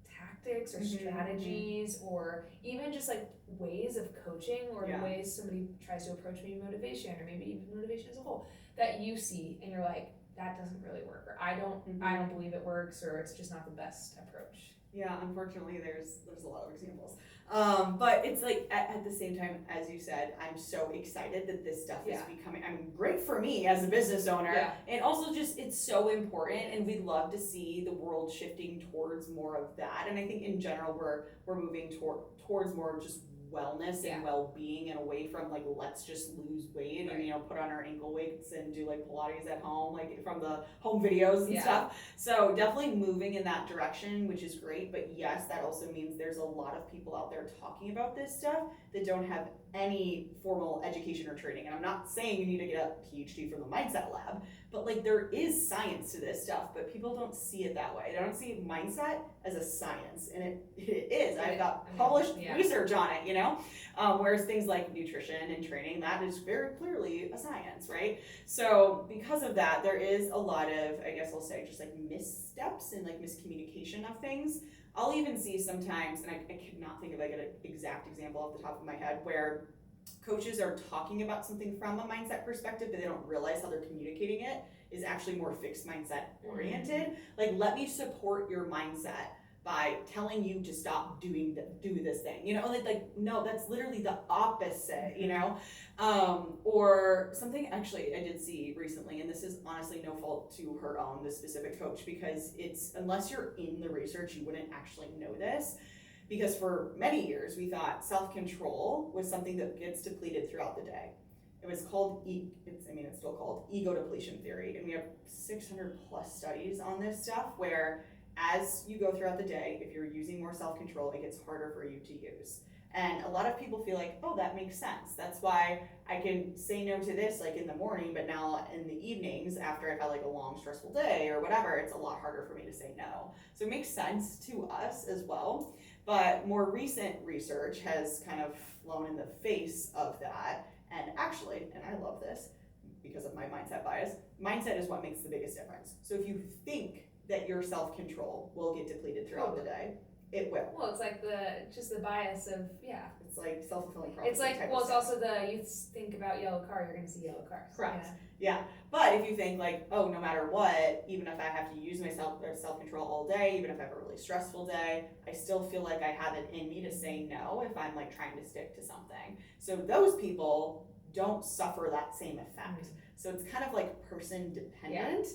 tactics or strategies or even just like ways of coaching or the ways somebody tries to approach maybe motivation or maybe even motivation as a whole that you see and you're like, that doesn't really work, or I don't believe it works, or it's just not the best approach. Yeah, unfortunately there's a lot of examples. But it's like at the same time, as you said, I'm so excited that this stuff is becoming, I mean, great for me as a business owner, and also just it's so important, and we'd love to see the world shifting towards more of that. And I think in general we're moving towards more of just wellness and well-being, and away from like, let's just lose weight and, you know, put on our ankle weights and do like Pilates at home, like from the home videos and stuff. So definitely moving in that direction, which is great. But yes, that also means there's a lot of people out there talking about this stuff that don't have any formal education or training. And I'm not saying you need to get a Ph.D. from the mindset lab, but like there is science to this stuff, but people don't see it that way. They don't see mindset as a science, and it is. I've got published research on it, you know? Whereas things like nutrition and training, that is very clearly a science, right? So because of that, there is a lot of, I guess I'll say, just like missteps and like miscommunication of things. I'll even see sometimes, and I cannot think of like an exact example off the top of my head, where coaches are talking about something from a mindset perspective, but they don't realize how they're communicating it is actually more fixed mindset oriented. Like, let me support your mindset by telling you to stop do this thing, you know, like no, that's literally the opposite, you know. Or something actually I did see recently, and this is honestly no fault to her own, this specific coach, because it's, unless you're in the research, you wouldn't actually know this. Because for many years we thought self-control was something that gets depleted throughout the day. It was called it's still called ego depletion theory, and we have 600 plus studies on this stuff where as you go throughout the day, if you're using more self-control, it gets harder for you to use. And a lot of people feel like, oh, that makes sense. That's why I can say no to this like in the morning, but now in the evenings after I've had like a long stressful day or whatever, it's a lot harder for me to say no. So it makes sense to us as well. But more recent research has kind of flown in the face of that. And actually, and I love this because of my mindset bias, mindset is what makes the biggest difference. So if you think that your self-control will get depleted throughout the day, it will. Well, it's like the bias of, It's like self-fulfilling prophecy. It's like, well, it's also you think about yellow car, you're going to see yellow cars. Correct. Yeah. But if you think like, oh, no matter what, even if I have to use my self-control all day, even if I have a really stressful day, I still feel like I have it in me to say no if I'm like trying to stick to something. So those people don't suffer that same effect. So it's kind of like person dependent.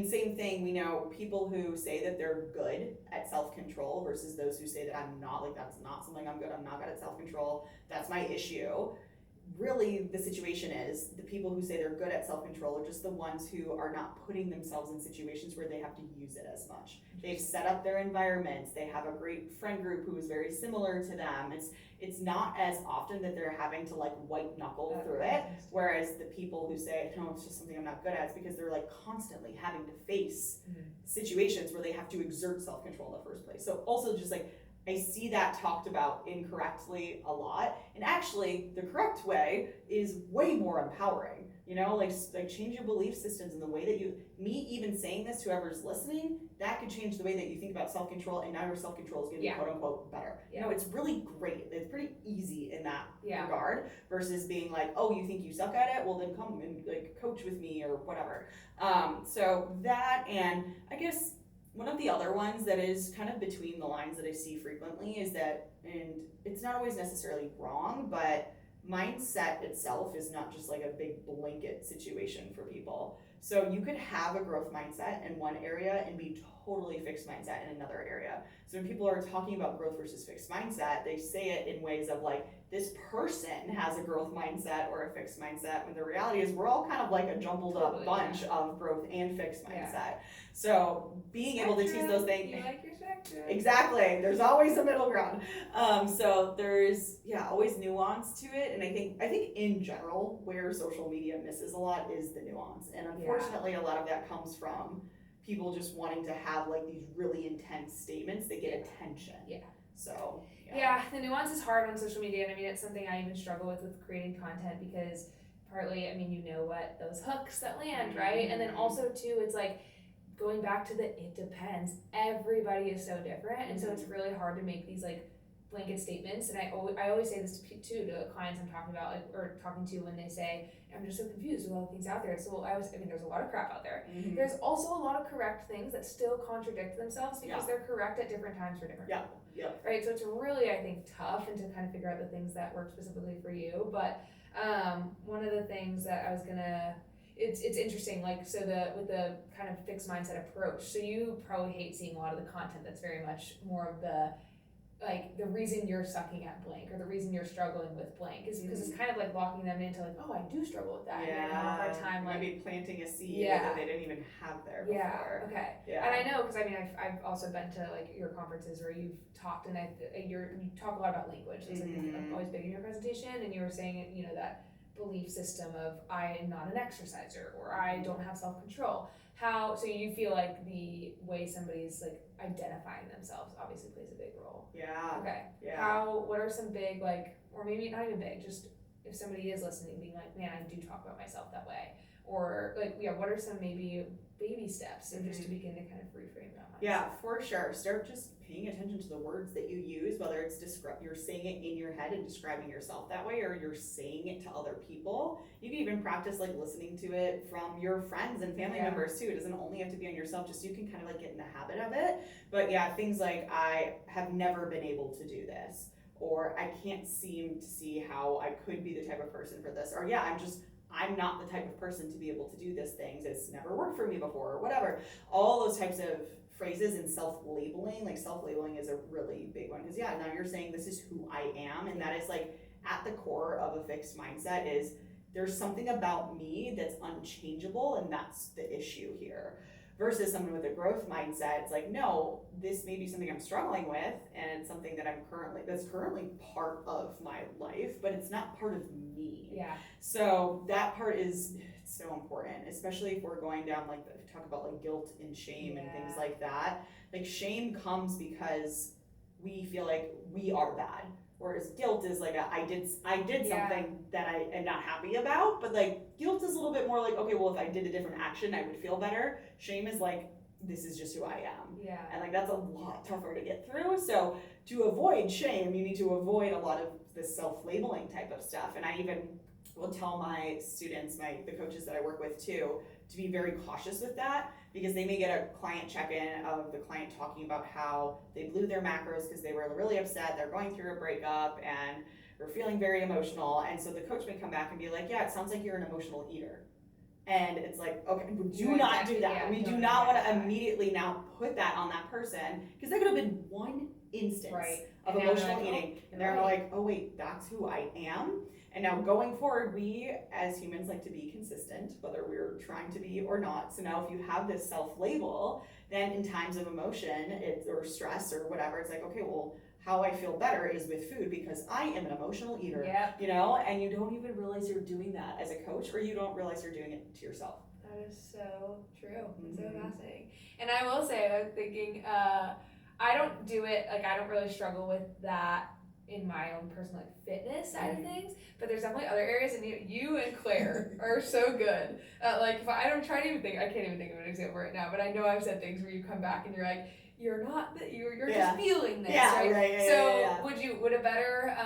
Same thing, we know people who say that they're good at self-control versus those who say that I'm not, like that's not something I'm not good at self-control, that's my issue. Really, the situation is the people who say they're good at self-control are just the ones who are not putting themselves in situations where they have to use it as much. They've set up their environments, they have a great friend group who is very similar to them. It's not as often that they're having to like white knuckle through it, whereas the people who say, no, it's just something I'm not good at, it's because they're like constantly having to face situations where they have to exert self-control in the first place. So also just like, I see that talked about incorrectly a lot, and actually the correct way is way more empowering. You know, like change your belief systems and the way that me even saying this to whoever's listening, that could change the way that you think about self-control, and now your self-control is going to be quote unquote better. You know, it's really great. It's pretty easy in that regard versus being like, oh, you think you suck at it? Well, then come and like coach with me or whatever. So that, and I guess one of the other ones that is kind of between the lines that I see frequently is that, and it's not always necessarily wrong, but mindset itself is not just like a big blanket situation for people. So you could have a growth mindset in one area and be totally fixed mindset in another area. So when people are talking about growth versus fixed mindset, they say it in ways of like, this person has a growth mindset or a fixed mindset, when the reality is we're all kind of like a jumbled up bunch of growth and fixed mindset. So being able to tease those things. You like your spectrum. Exactly. There's always a middle ground. So there's always nuance to it. And I think in general where social media misses a lot is the nuance. And unfortunately a lot of that comes from people just wanting to have like these really intense statements that get attention. Yeah. So yeah, the nuance is hard on social media, and I mean it's something I even struggle with creating content, because partly, I mean, you know what, those hooks that land, right? And then also too, it's like going back to the it depends. Everybody is so different, and so it's really hard to make these like blanket statements. And I always say this to clients I'm talking about, like, or talking to, when they say, I'm just so confused with all the things out there. So I mean, there's a lot of crap out there. There's also a lot of correct things that still contradict themselves because they're correct at different times for different people. Right? So it's really, I think, tough, and to kind of figure out the things that work specifically for you. But one of the things that I was gonna, it's interesting, like, so with the kind of fixed mindset approach, so you probably hate seeing a lot of the content that's very much more of the, like, the reason you're sucking at blank, or the reason you're struggling with blank is because it's kind of like locking them into like, oh, I do struggle with that. And I have a hard time, like, maybe planting a seed that they didn't even have there before. And I know, because I mean, I've also been to like your conferences where you've talked, and you talk a lot about language. It's like always big in your presentation, and you were saying, you know, that belief system of I am not an exerciser, or I don't have self-control. So you feel like the way somebody's like identifying themselves obviously plays a big role. What are some big, like, or maybe not even big, just if somebody is listening being like, man, I do talk about myself that way, or like, what are some maybe baby steps, so just to begin to kind of reframe that mindset? Yeah, for sure. Start just paying attention to the words that you use, whether it's you're saying it in your head and describing yourself that way, or you're saying it to other people. You can even practice like listening to it from your friends and family members too. It doesn't only have to be on yourself, just so you can kind of like get in the habit of it. But things like, I have never been able to do this, or I can't seem to see how I could be the type of person for this, or I'm not the type of person to be able to do these things. It's never worked for me before, or whatever. All those types of phrases, and self-labeling. Like, self-labeling is a really big one, because now you're saying this is who I am, and that is like at the core of a fixed mindset is there's something about me that's unchangeable, and that's the issue here. Versus someone with a growth mindset, it's like, no, this may be something I'm struggling with, and it's something that that's currently part of my life, but it's not part of me. So that part is so important, especially if we're going down like talk about like guilt and shame and things like that. Like, shame comes because we feel like we are bad, whereas guilt is like I did something that I am not happy about. But like, guilt is a little bit more like, okay, well, if I did a different action I would feel better. Shame is like, this is just who I am. And like, that's a lot tougher to get through. So to avoid shame, you need to avoid a lot of the self-labeling type of stuff. And I even will tell my students, the coaches that I work with too, to be very cautious with that, because they may get a client check-in of the client talking about how they blew their macros because they were really upset, they're going through a breakup, and we're feeling very emotional. And so the coach may come back and be like, yeah, it sounds like you're an emotional eater. And it's like, okay, do not do that. We do not want to immediately now put that on that person, because that could have been one instance of emotional eating. And they're like, oh wait, that's who I am. And now going forward, we as humans like to be consistent, whether we're trying to be or not. So now if you have this self-label, then in times of emotion or stress or whatever, it's like, okay, well, how I feel better is with food, because I am an emotional eater, you know, and you don't even realize you're doing that as a coach, or you don't realize you're doing it to yourself. That is so true. It's so fascinating. And I will say, I was thinking, I don't do it, like, I don't really struggle with that in my own personal fitness side of things, but there's definitely other areas, and you and Claire are so good. Like, if I don't try to even think, I can't even think of an example right now, but I know I've said things where you come back and you're like, you're not that, you're just feeling this, right? So would a better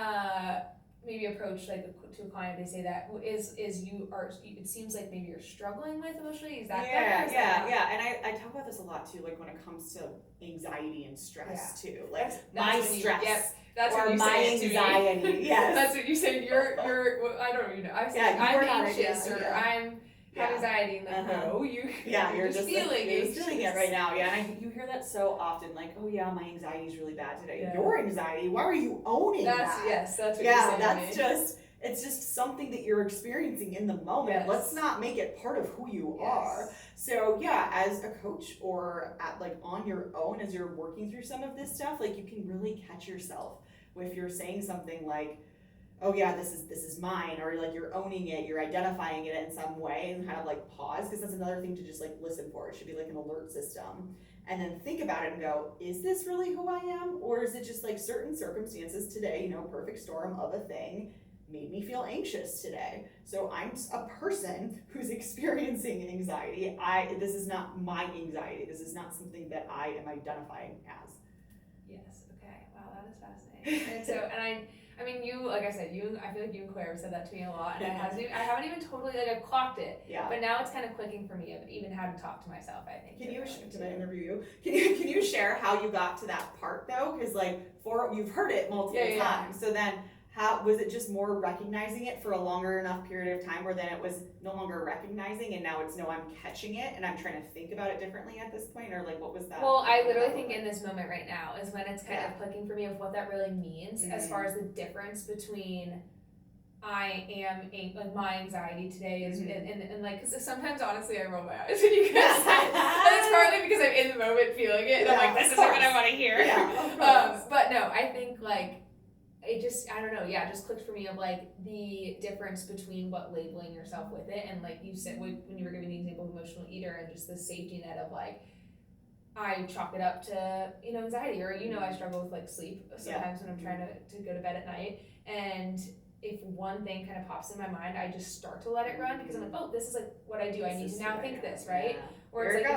maybe approach, like, to a client, they say that is it seems like maybe you're struggling with emotionally, is that better? And I talk about this a lot too, like when it comes to anxiety and stress too, like that's my stress. That's or what you my say anxiety. Yes. That's what you say. You're I don't even know. I say I'm anxious, or I'm have anxiety, and like, no, you're just feeling it right now. Yeah, and you hear that so often, like, oh yeah, my anxiety is really bad today. Yeah. Your anxiety, why are you owning that? Yes, that's what you're saying. That's it's just something that you're experiencing in the moment. Yes. Let's not make it part of who you are. So yeah, as a coach or on your own, as you're working through some of this stuff, like you can really catch yourself if you're saying something like, oh yeah, this is mine, or like you're owning it, you're identifying it in some way, and kind of like pause, because that's another thing to just like listen for. It should be like an alert system, and then think about it and go, is this really who I am, or is it just like certain circumstances today, perfect storm of a thing made me feel anxious today. So I'm a person who's experiencing anxiety. This is not my anxiety. This is not something that I am identifying as. Yes. Okay. Wow, that is fascinating. And so, I mean, you, like I said, I feel like you and Claire have said that to me a lot, and I haven't even totally, I've clocked it. Yeah. But now it's kind of clicking for me of even how to talk to myself, I think. Can I interview you? Can you share how you got to that part, though? Because, you've heard it multiple times. So then, how was it just more recognizing it for a longer enough period of time where then it was no longer recognizing, and now it's no, I'm catching it and I'm trying to think about it differently at this point, or what was that? Well, I literally think in this moment right now is when it's kind of clicking for me of what that really means as far as the difference between I am my anxiety today is and cause sometimes honestly I roll my eyes when you guys say it. And it's partly because I'm in the moment feeling it and I'm like, this isn't what I want to hear. But no, I think it just, I don't know, it just clicked for me of the difference between what labeling yourself with it, and you said when you were giving the example of emotional eater and just the safety net of I chalk it up to anxiety, or I struggle with sleep sometimes when I'm trying to go to bed at night, and if one thing kind of pops in my mind, I just start to let it run because I'm like, oh, this is what I do. I need to now think this, right? Or it's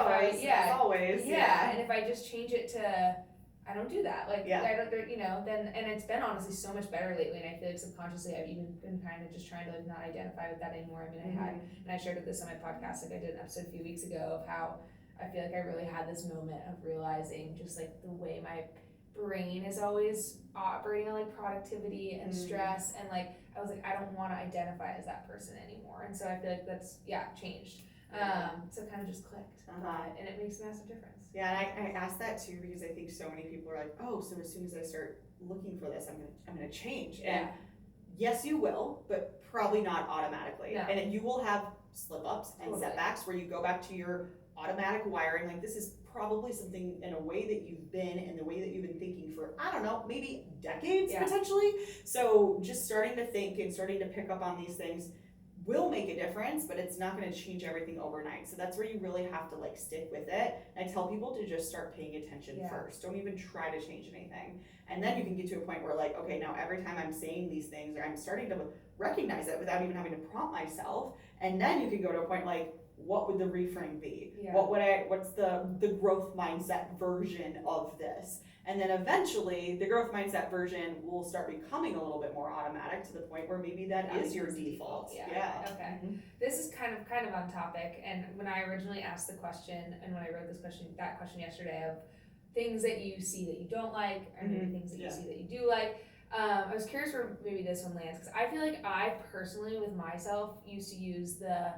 as always. And if I just change it to I don't do that. I don't, then, and it's been honestly so much better lately. And I feel like subconsciously I've even been kind of just trying to not identify with that anymore. I mean, I shared this on my podcast, I did an episode a few weeks ago of how I feel like I really had this moment of realizing just the way my brain is always operating on productivity and stress. And I was I don't want to identify as that person anymore. And so I feel like that's, changed. So it kind of just clicked, and it makes a massive difference. Yeah, and I asked that too because I think so many people are oh, so as soon as I start looking for this, I'm gonna change. Yeah. And yes, you will, but probably not automatically. No. And you will have slip-ups and setbacks where you go back to your automatic wiring. This is probably something in a way that you've been, in the way that you've been thinking for, I don't know, maybe decades potentially. So just starting to think and starting to pick up on these things will make a difference, but it's not going to change everything overnight. So that's where you really have to stick with it. And I tell people to just start paying attention first. Don't even try to change anything. And then you can get to a point where okay, now every time I'm saying these things, or I'm starting to recognize it without even having to prompt myself. And then you can go to a point what would the reframe be? Yeah. What's the growth mindset version of this? And then eventually the growth mindset version will start becoming a little bit more automatic to the point where maybe that is your default. Yeah. Okay. Mm-hmm. This is kind of on topic. And when I originally asked the question, and when I wrote that question yesterday of things that you see that you don't like, or maybe things that you see that you do like, I was curious where maybe this one lands, because I feel like I personally with myself used to use the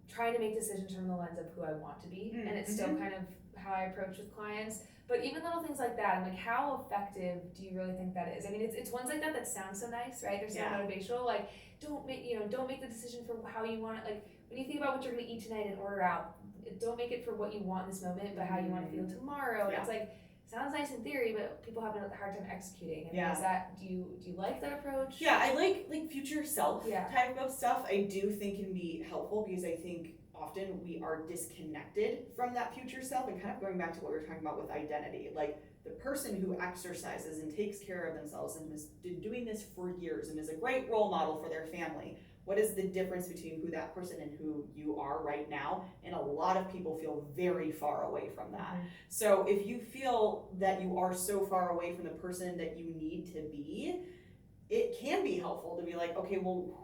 trying to make decisions from the lens of who I want to be, and it's still kind of how I approach with clients. But even little things like that, I'm how effective do you really think that is? I mean, it's ones like that sounds so nice, right? They're so motivational. Don't make the decision for how you want it. When you think about what you're going to eat tonight and order out, don't make it for what you want in this moment, but how you want to feel tomorrow. And it's sounds nice in theory, but people have a hard time executing. And is that, do you like that approach? Yeah, I like future self type of stuff. I do think can be helpful because I think often we are disconnected from that future self, and kind of going back to what we were talking about with identity. The person who exercises and takes care of themselves and has been doing this for years and is a great role model for their family. What is the difference between who that person and who you are right now? And a lot of people feel very far away from that. So if you feel that you are so far away from the person that you need to be, it can be helpful to be okay, well,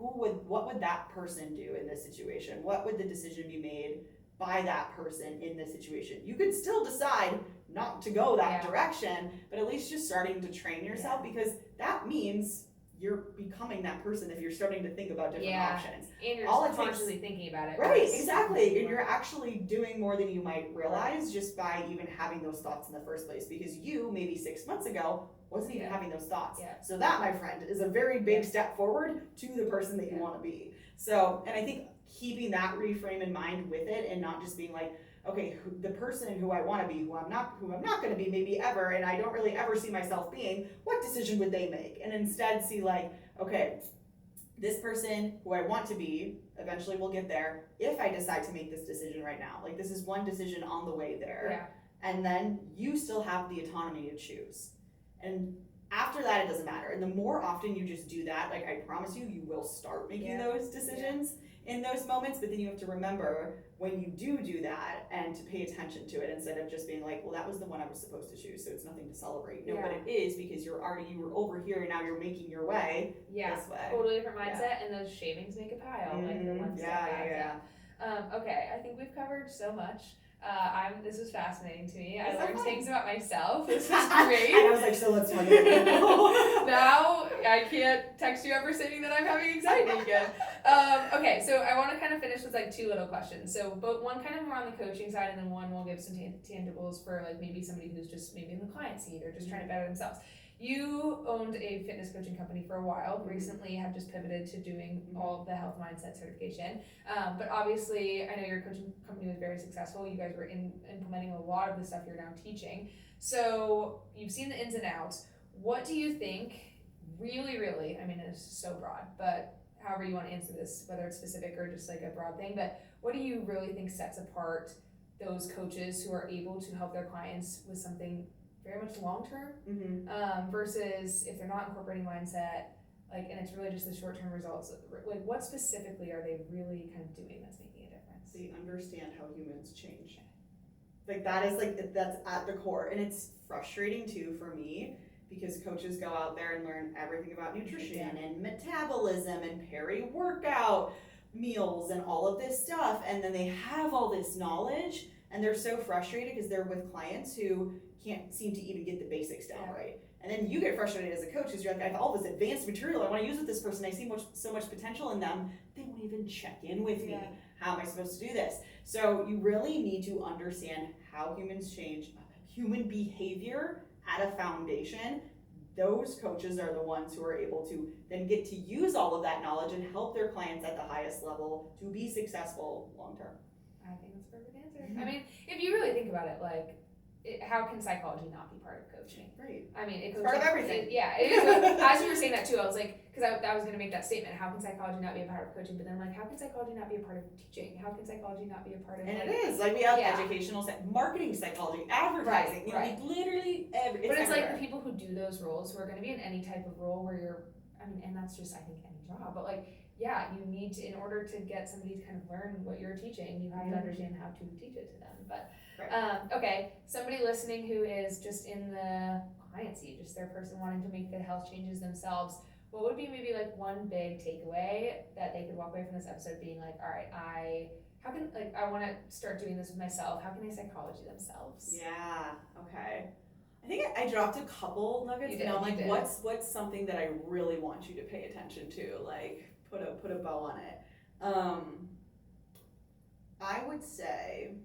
what would that person do in this situation? What would the decision be made by that person in this situation? You could still decide not to go that direction, but at least just starting to train yourself, because that means you're becoming that person if you're starting to think about different options. And you're All consciously thinking about it. Right, exactly. And you're actually doing more than you might realize just by even having those thoughts in the first place, because you, maybe 6 months ago, wasn't even having those thoughts. So that, my friend, is a very big step forward to the person that you want to be. So, and I think keeping that reframe in mind with it, and not just being like, okay, the person who I want to be, who I'm not going to be maybe ever, and I don't really ever see myself being, what decision would they make? And instead see like, okay, this person who I want to be eventually will get there if I decide to make this decision right now. Like, this is one decision on the way there. And then you still have the autonomy to choose. And after that, it doesn't matter. And the more often you just do that, like, I promise you, you will start making those decisions in those moments. But then you have to remember when you do that, and to pay attention to it instead of just being like, well, that was the one I was supposed to choose, so it's nothing to celebrate. No, but it is, because you were over here and now you're making your way this way. Totally different mindset, and those shavings make a pile, like the one step back. Okay, I think we've covered so much. This was fascinating to me. I learned things about myself. This was great. And I was like, so let's talk about it. Now I can't text you ever saying that I'm having anxiety again. Okay, so I want to kind of finish with like 2 little questions. So, but one kind of more on the coaching side, and then one will give some tangibles for like maybe somebody who's just maybe in the client seat or just trying to better themselves. You owned a fitness coaching company for a while, recently have just pivoted to doing all of the health mindset certification. But obviously, I know your coaching company was very successful. You guys were implementing a lot of the stuff you're now teaching. So you've seen the ins and outs. What do you think, really, I mean, it's so broad, but however you want to answer this, whether it's specific or just like a broad thing, but what do you really think sets apart those coaches who are able to help their clients with something very much long-term, versus if they're not incorporating mindset, like, and it's really just the short-term results, like what specifically are they really kind of doing that's making a difference? They understand how humans change. Like, that is like, that's at the core. And it's frustrating too for me, because coaches go out there and learn everything about nutrition and metabolism and peri-workout meals and all of this stuff, and then they have all this knowledge, and they're so frustrated because they're with clients who can't seem to even get the basics down right. And then you get frustrated as a coach because you're like, I have all this advanced material I want to use with this person. I see so much potential in them. They won't even check in with me. How am I supposed to do this? So you really need to understand how humans change, human behavior at a foundation. Those coaches are the ones who are able to then get to use all of that knowledge and help their clients at the highest level to be successful long term. I think that's a perfect answer. I mean, if you really think about it, like, how can psychology not be part of coaching? Right. I mean, it's part of everything. It is. As you were saying that too, I was like, because I was going to make that statement, how can psychology not be a part of coaching? But then I'm like, how can psychology not be a part of teaching? How can psychology not be a part of? And it is. Like, we have educational, marketing psychology, advertising, like literally everything. But it's like the people who do those roles, who are going to be in any type of role where you're, I mean, and that's just, I think, any job. But like, you need to, in order to get somebody to kind of learn what you're teaching, you have to understand how to teach it to them. But okay, somebody listening who is just in the client seat, just their person wanting to make the health changes themselves, what would be maybe like one big takeaway that they could walk away from this episode being like, all right, I want to start doing this with myself. How can they psychology themselves? Yeah. Okay. I think I dropped a couple nuggets, and I'm like, what's something that I really want you to pay attention to? Like, put a bow on it. I would say,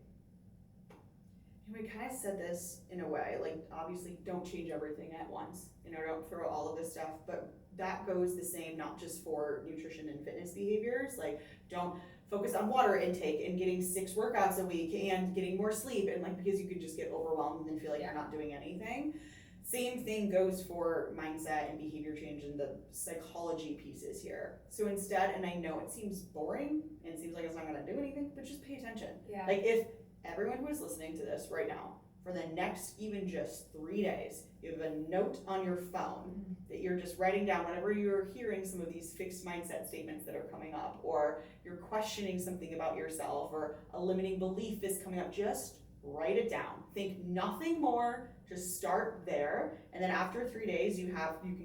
we kind of said this in a way, like, obviously don't change everything at once, don't throw all of this stuff, but that goes the same not just for nutrition and fitness behaviors. Like, don't focus on water intake and getting 6 workouts a week and getting more sleep, and like, because you could just get overwhelmed and feel like you're not doing anything. Same thing goes for mindset and behavior change and the psychology pieces here. So instead, and I know it seems boring and it seems like it's not going to do anything, but just pay attention. Like, if everyone who is listening to this right now, for the next even just 3 days, you have a note on your phone that you're just writing down whenever you're hearing some of these fixed mindset statements that are coming up, or you're questioning something about yourself, or a limiting belief is coming up, just write it down. Think nothing more, just start there. And then after 3 days, you can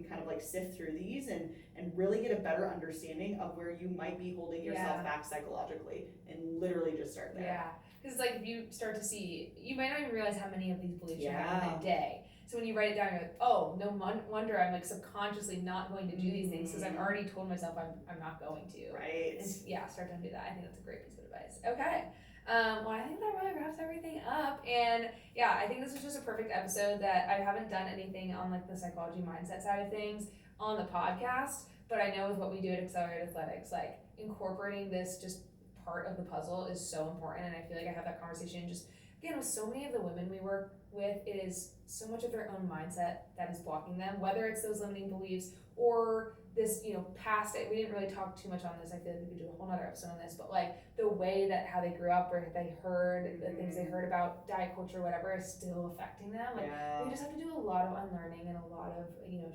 kind of like sift through these and really get a better understanding of where you might be holding yourself back psychologically, and literally just start there. Because like, if you start to see, you might not even realize how many of these beliefs you have in a day. So when you write it down, you're like, oh, no wonder I'm like subconsciously not going to do these things because I've already told myself I'm not going to. Right. And start to do that. I think that's a great piece of advice. Okay. Well, I think that really wraps everything up. And yeah, I think this was just a perfect episode that I haven't done anything on like the psychology mindset side of things on the podcast, but I know with what we do at Accelerated Athletics, like incorporating this just part of the puzzle is so important. And I feel like I have that conversation just again with so many of the women we work with. It is so much of their own mindset that is blocking them, whether it's those limiting beliefs or this, past it. We didn't really talk too much on this. I feel like we could do a whole nother episode on this, but like the way that how they grew up or they heard the things they heard about diet culture, whatever, is still affecting them. Like we just have to do a lot of unlearning and a lot of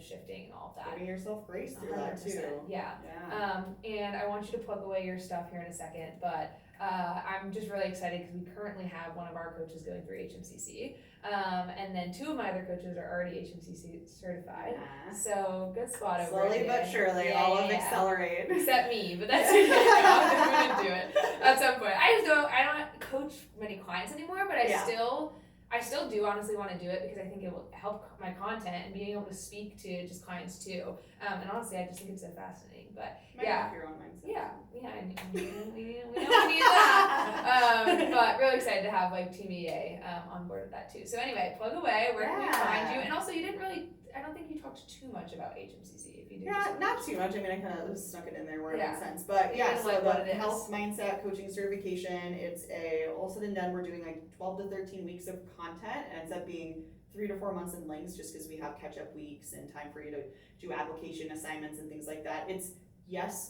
shifting and all of that. Giving yourself grace through 100%, that too. Yeah. And I want you to plug away your stuff here in a second, but I'm just really excited because we currently have one of our coaches going through HMCC, and then two of my other coaches are already HMCC certified. So good spot over Slowly but surely, all of Accelerate. Except me, but that's okay. I'm gonna do it at some point. I don't coach many clients anymore, but I still do honestly want to do it because I think it will help my content and being able to speak to just clients too. And honestly, I just think it's so fascinating. But have your own mindset. We know we need that. But really excited to have like Team EA on board with that too. So anyway, plug away. Where can we find you? And also, I don't think you talked too much about HMCC. If you did, not too much. I mean, I kind of snuck it in there where it makes sense. But so the health mindset coaching certification, it's all said and done. We're doing like 12 to 13 weeks of content, and ends up being 3 to 4 months in length just because we have catch-up weeks and time for you to do application assignments and things like that. It's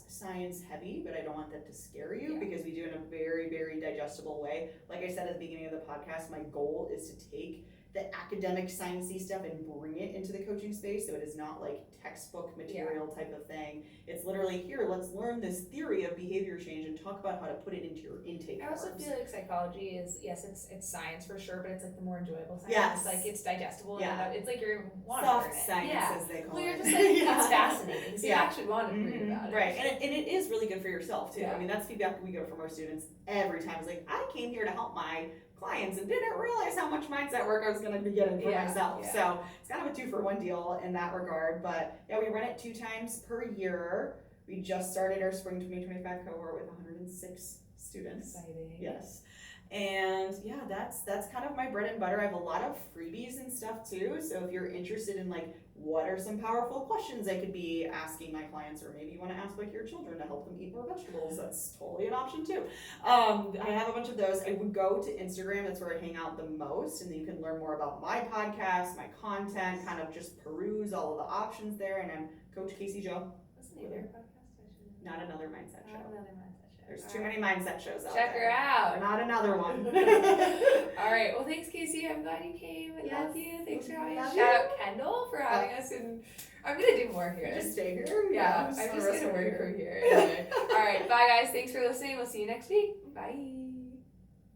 science heavy, but I don't want that to scare you because we do it in a very, very digestible way. Like I said at the beginning of the podcast, my goal is to take the academic sciencey stuff and bring it into the coaching space, so it is not like textbook material type of thing. It's literally, here, let's learn this theory of behavior change and talk about how to put it into your intake I also feel like psychology is, it's science for sure, but it's like the more enjoyable science. Yes. It's like it's digestible. And it's like you're soft science, as they call it. Well, you're just like, it's fascinating. So you actually want to read about it. Right, and it is really good for yourself too. I mean, that's feedback we get from our students every time. It's like, I came here to help my clients and didn't realize how much mindset work I was going to be getting for myself. So it's kind of a 2-for-1 deal in that regard. But we run it 2 times per year. We just started our spring 2025 cohort with 106 students. Exciting. Yes. And that's kind of my bread and butter. I have a lot of freebies and stuff too. So if you're interested in like, what are some powerful questions I could be asking my clients, or maybe you want to ask like your children to help them eat more vegetables, that's totally an option too. I have a bunch of those. I would go to Instagram, that's where I hang out the most, and then you can learn more about my podcast, my content, kind of just peruse all of the options there. And I'm Coach Kasey Jo. What's the name of your podcast? Not Another Mindset Show. Not Another Mindset Show. There's too many mindset shows out Check there. her out. Not another one. All right. Well, thanks, Kasey. I'm glad you came. I love you. Thanks for having us. Love Shout out Kendall for having us. And I'm going to do more here. Just stay here. Yeah. I'm just going to work over here. Anyway. All right. Bye, guys. Thanks for listening. We'll see you next week. Bye.